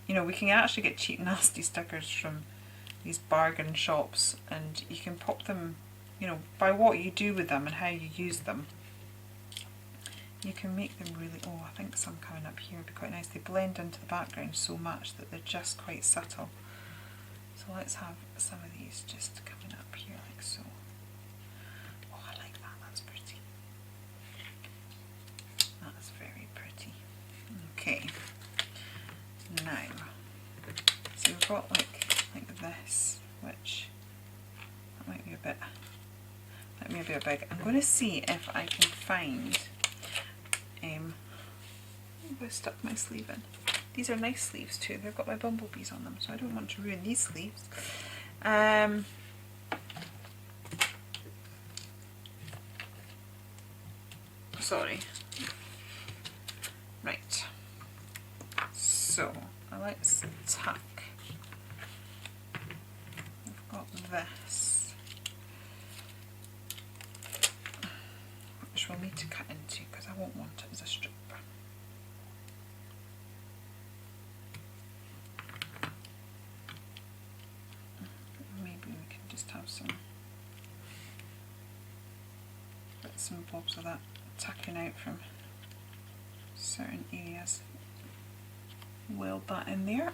you know, we can actually get cheap nasty stickers from these bargain shops, and you can pop them, you know, by what you do with them and how you use them. You can make them really, oh, I think some coming up here would be quite nice. They blend into the background so much that they're just quite subtle. So let's have some of these just coming up here like so. Oh, I like that, that's pretty. That's very pretty. Okay, now, so we've got like this, which that might be a bit big. I'm going to see if I can find, I stuck my sleeve in. These are nice sleeves too. They've got my bumblebees on them, so I don't want to ruin these sleeves. Sorry. Right. So let's tuck. We've got this, which we'll need to cut into because I won't want it as a strip. Maybe we can just have some bits and bobs of that tucking out from certain areas. Weld that in there.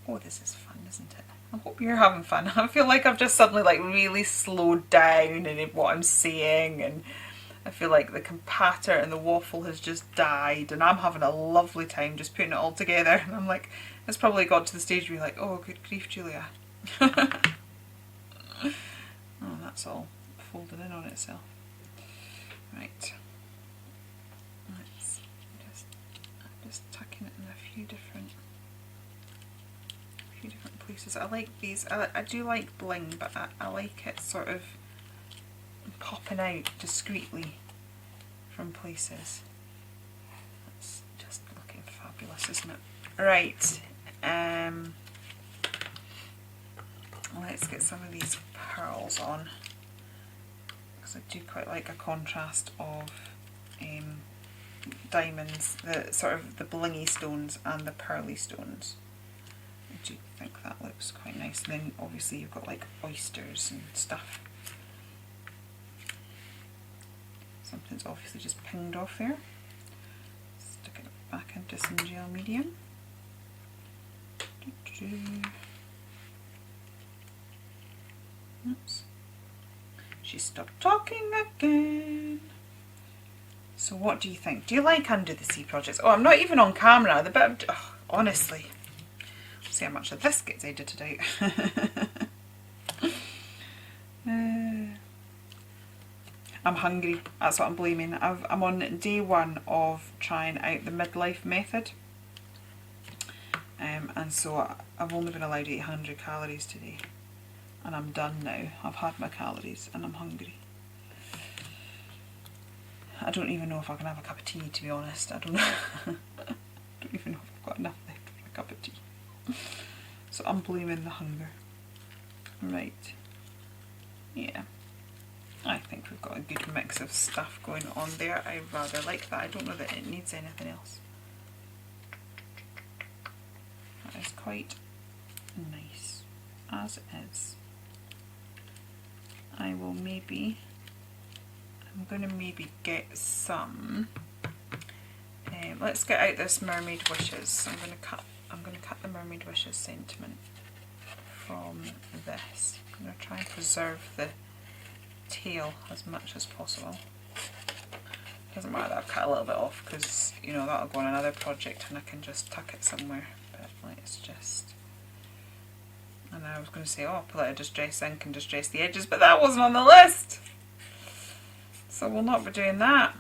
Oh, this is fun, isn't it? I hope you're having fun. I feel like I've just suddenly like really slowed down in what I'm saying, and I feel like the compatter and the waffle has just died, and I'm having a lovely time just putting it all together. And I'm like, it's probably got to the stage where you're like, oh, good grief, Julia. Oh, that's all folded in on itself. Right. Let's just tucking it in a few different places. I like these. I do like bling, but I like it sort of popping out discreetly from places. It's just looking fabulous, isn't it? Right. Let's get some of these pearls on, because I do quite like a contrast of diamonds, the sort of the blingy stones and the pearly stones. I do think that looks quite nice. And then obviously you've got like oysters and stuff. Something's obviously just pinged off there. Stick it back into some gel medium. Oops. She stopped talking again. So what do you think? Do you like Under the Sea projects? Oh, I'm not even on camera. The bit of, oh, honestly. See how much of this gets edited out. I'm hungry. That's what I'm blaming. I'm on day one of trying out the midlife method. And so I've only been allowed 800 calories today. And I'm done now. I've had my calories and I'm hungry. I don't even know if I can have a cup of tea, to be honest. I don't know. I don't even know if I've got enough left for a cup of tea. So I'm blaming the hunger. Right. Yeah. I think we've got a good mix of stuff going on there. I rather like that. I don't know that it needs anything else. That is quite nice as it is. I will maybe, I'm going to maybe get some, let's get out this Mermaid Wishes. So I'm going to cut the Mermaid Wishes sentiment from this. I'm going to try and preserve the tail as much as possible. Doesn't matter that I've cut a little bit off, because you know that'll go on another project and I can just tuck it somewhere. But let's just, and I was going to say, oh, pull out a distress ink and distress the edges, but that wasn't on the list, so we'll not be doing that.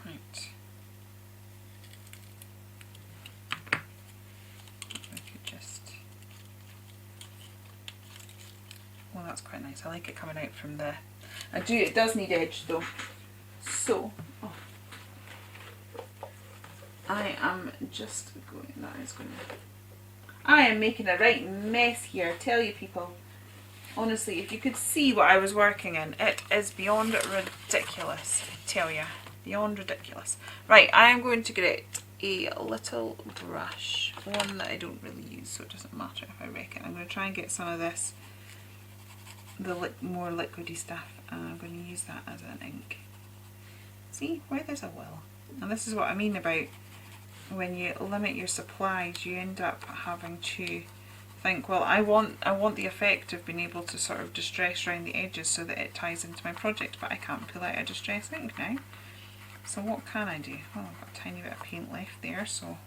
Right. I could just, well, that's quite nice. I like it coming out from the... it does need edge though. So, I am just going, I am making a right mess here, I tell you people. Honestly, if you could see what I was working in, it is beyond ridiculous, I tell you. Beyond ridiculous. Right, I am going to get a little brush, one that I don't really use, so it doesn't matter if I wreck it. I'm going to try and get some of this, the more liquidy stuff, and I'm going to use that as an ink. See, where there's a will. And this is what I mean about when you limit your supplies, you end up having to think, well, I want the effect of being able to sort of distress around the edges so that it ties into my project, but I can't pull out a distress ink now. So what can I do? Well, I've got a tiny bit of paint left there, so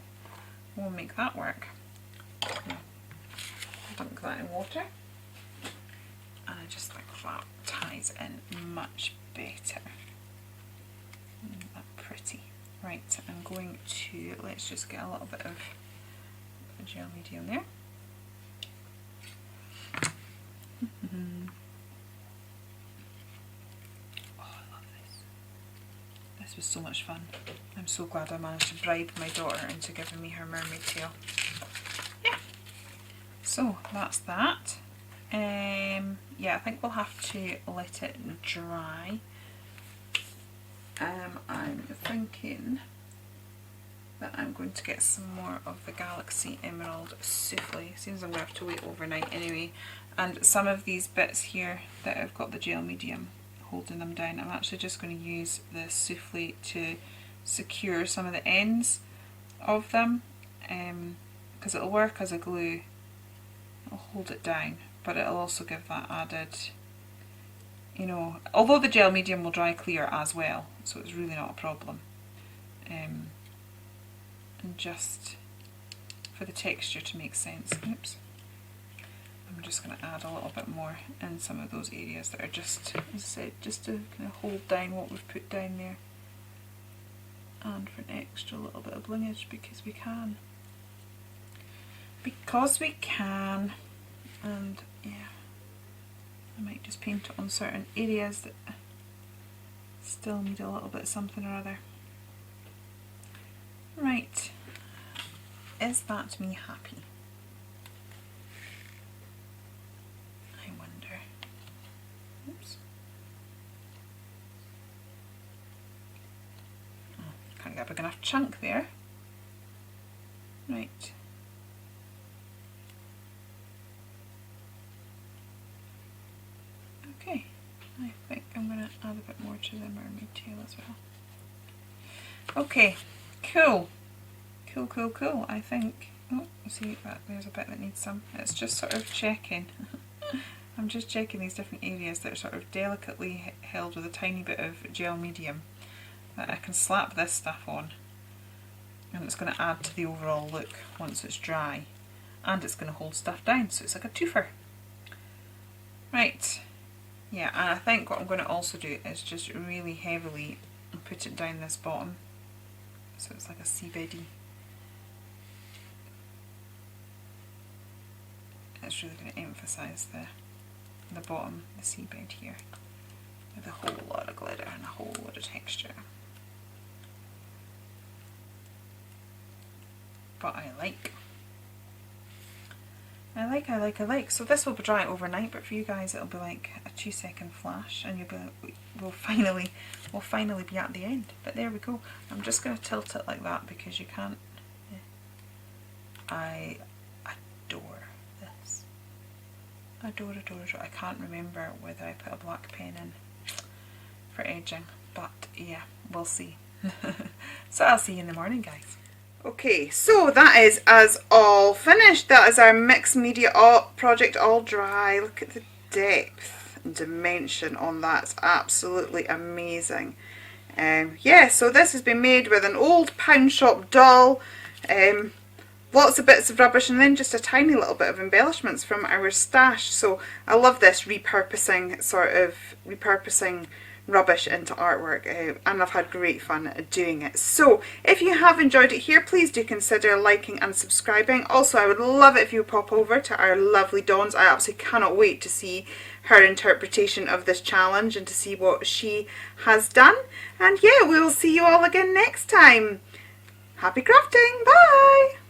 we'll make that work. Dunk that in water, and I just think that ties in much better. Isn't that pretty? Right, I'm going to, let's just get a little bit of gel medium there. This was so much fun. I'm so glad I managed to bribe my daughter into giving me her mermaid tail. Yeah. So that's that. Yeah, I think we'll have to let it dry. I'm thinking that I'm going to get some more of the Galaxy Emerald Souffle. Seems I'm going to have to wait overnight anyway. And some of these bits here that I've got the gel medium holding them down, I'm actually just going to use the souffle to secure some of the ends of them, because it'll work as a glue. It'll hold it down, but it'll also give that added, you know, although the gel medium will dry clear as well, so it's really not a problem. And just for the texture to make sense, oops, I'm just going to add a little bit more in some of those areas that are just, as I said, just to kind of hold down what we've put down there. And for an extra little bit of blingage, because we can. Because we can. And yeah, I might just paint it on certain areas that still need a little bit of something or other. Right, is that me happy? I wonder. Oops. Oh, can't get a big enough chunk there. Right. Okay, I think I'm going to add a bit more to the mermaid tail as well. Okay, cool. Cool. I think, oh, see that there's a bit that needs some. It's just sort of checking. I'm just checking these different areas that are sort of delicately held with a tiny bit of gel medium, that I can slap this stuff on, and it's going to add to the overall look once it's dry, and it's going to hold stuff down, so it's like a twofer. Right, yeah, and I think what I'm going to also do is just really heavily put it down this bottom, so it's like a seabeddy. It's really going to emphasise the bottom, the seabed here, with a whole lot of glitter and a whole lot of texture. But I like. So this will be dry overnight, but for you guys it'll be like a 2-second flash, and you'll be like, we'll finally be at the end. But there we go. I'm just going to tilt it like that because you can't. Yeah. I adore this. Adore. I can't remember whether I put a black pen in for edging, but yeah, we'll see. So I'll see you in the morning, guys. Okay, so that is us all finished. That is our mixed media project all dry. Look at the depth and dimension on that. It's absolutely amazing. Yeah, so this has been made with an old pound shop doll, lots of bits of rubbish, and then just a tiny little bit of embellishments from our stash. So I love this repurposing rubbish into artwork, and I've had great fun doing it. So if you have enjoyed it here, please do consider liking and subscribing. Also, I would love it if you pop over to our lovely Dawn's. I absolutely cannot wait to see her interpretation of this challenge and to see what she has done. And yeah, we will see you all again next time. Happy crafting! Bye!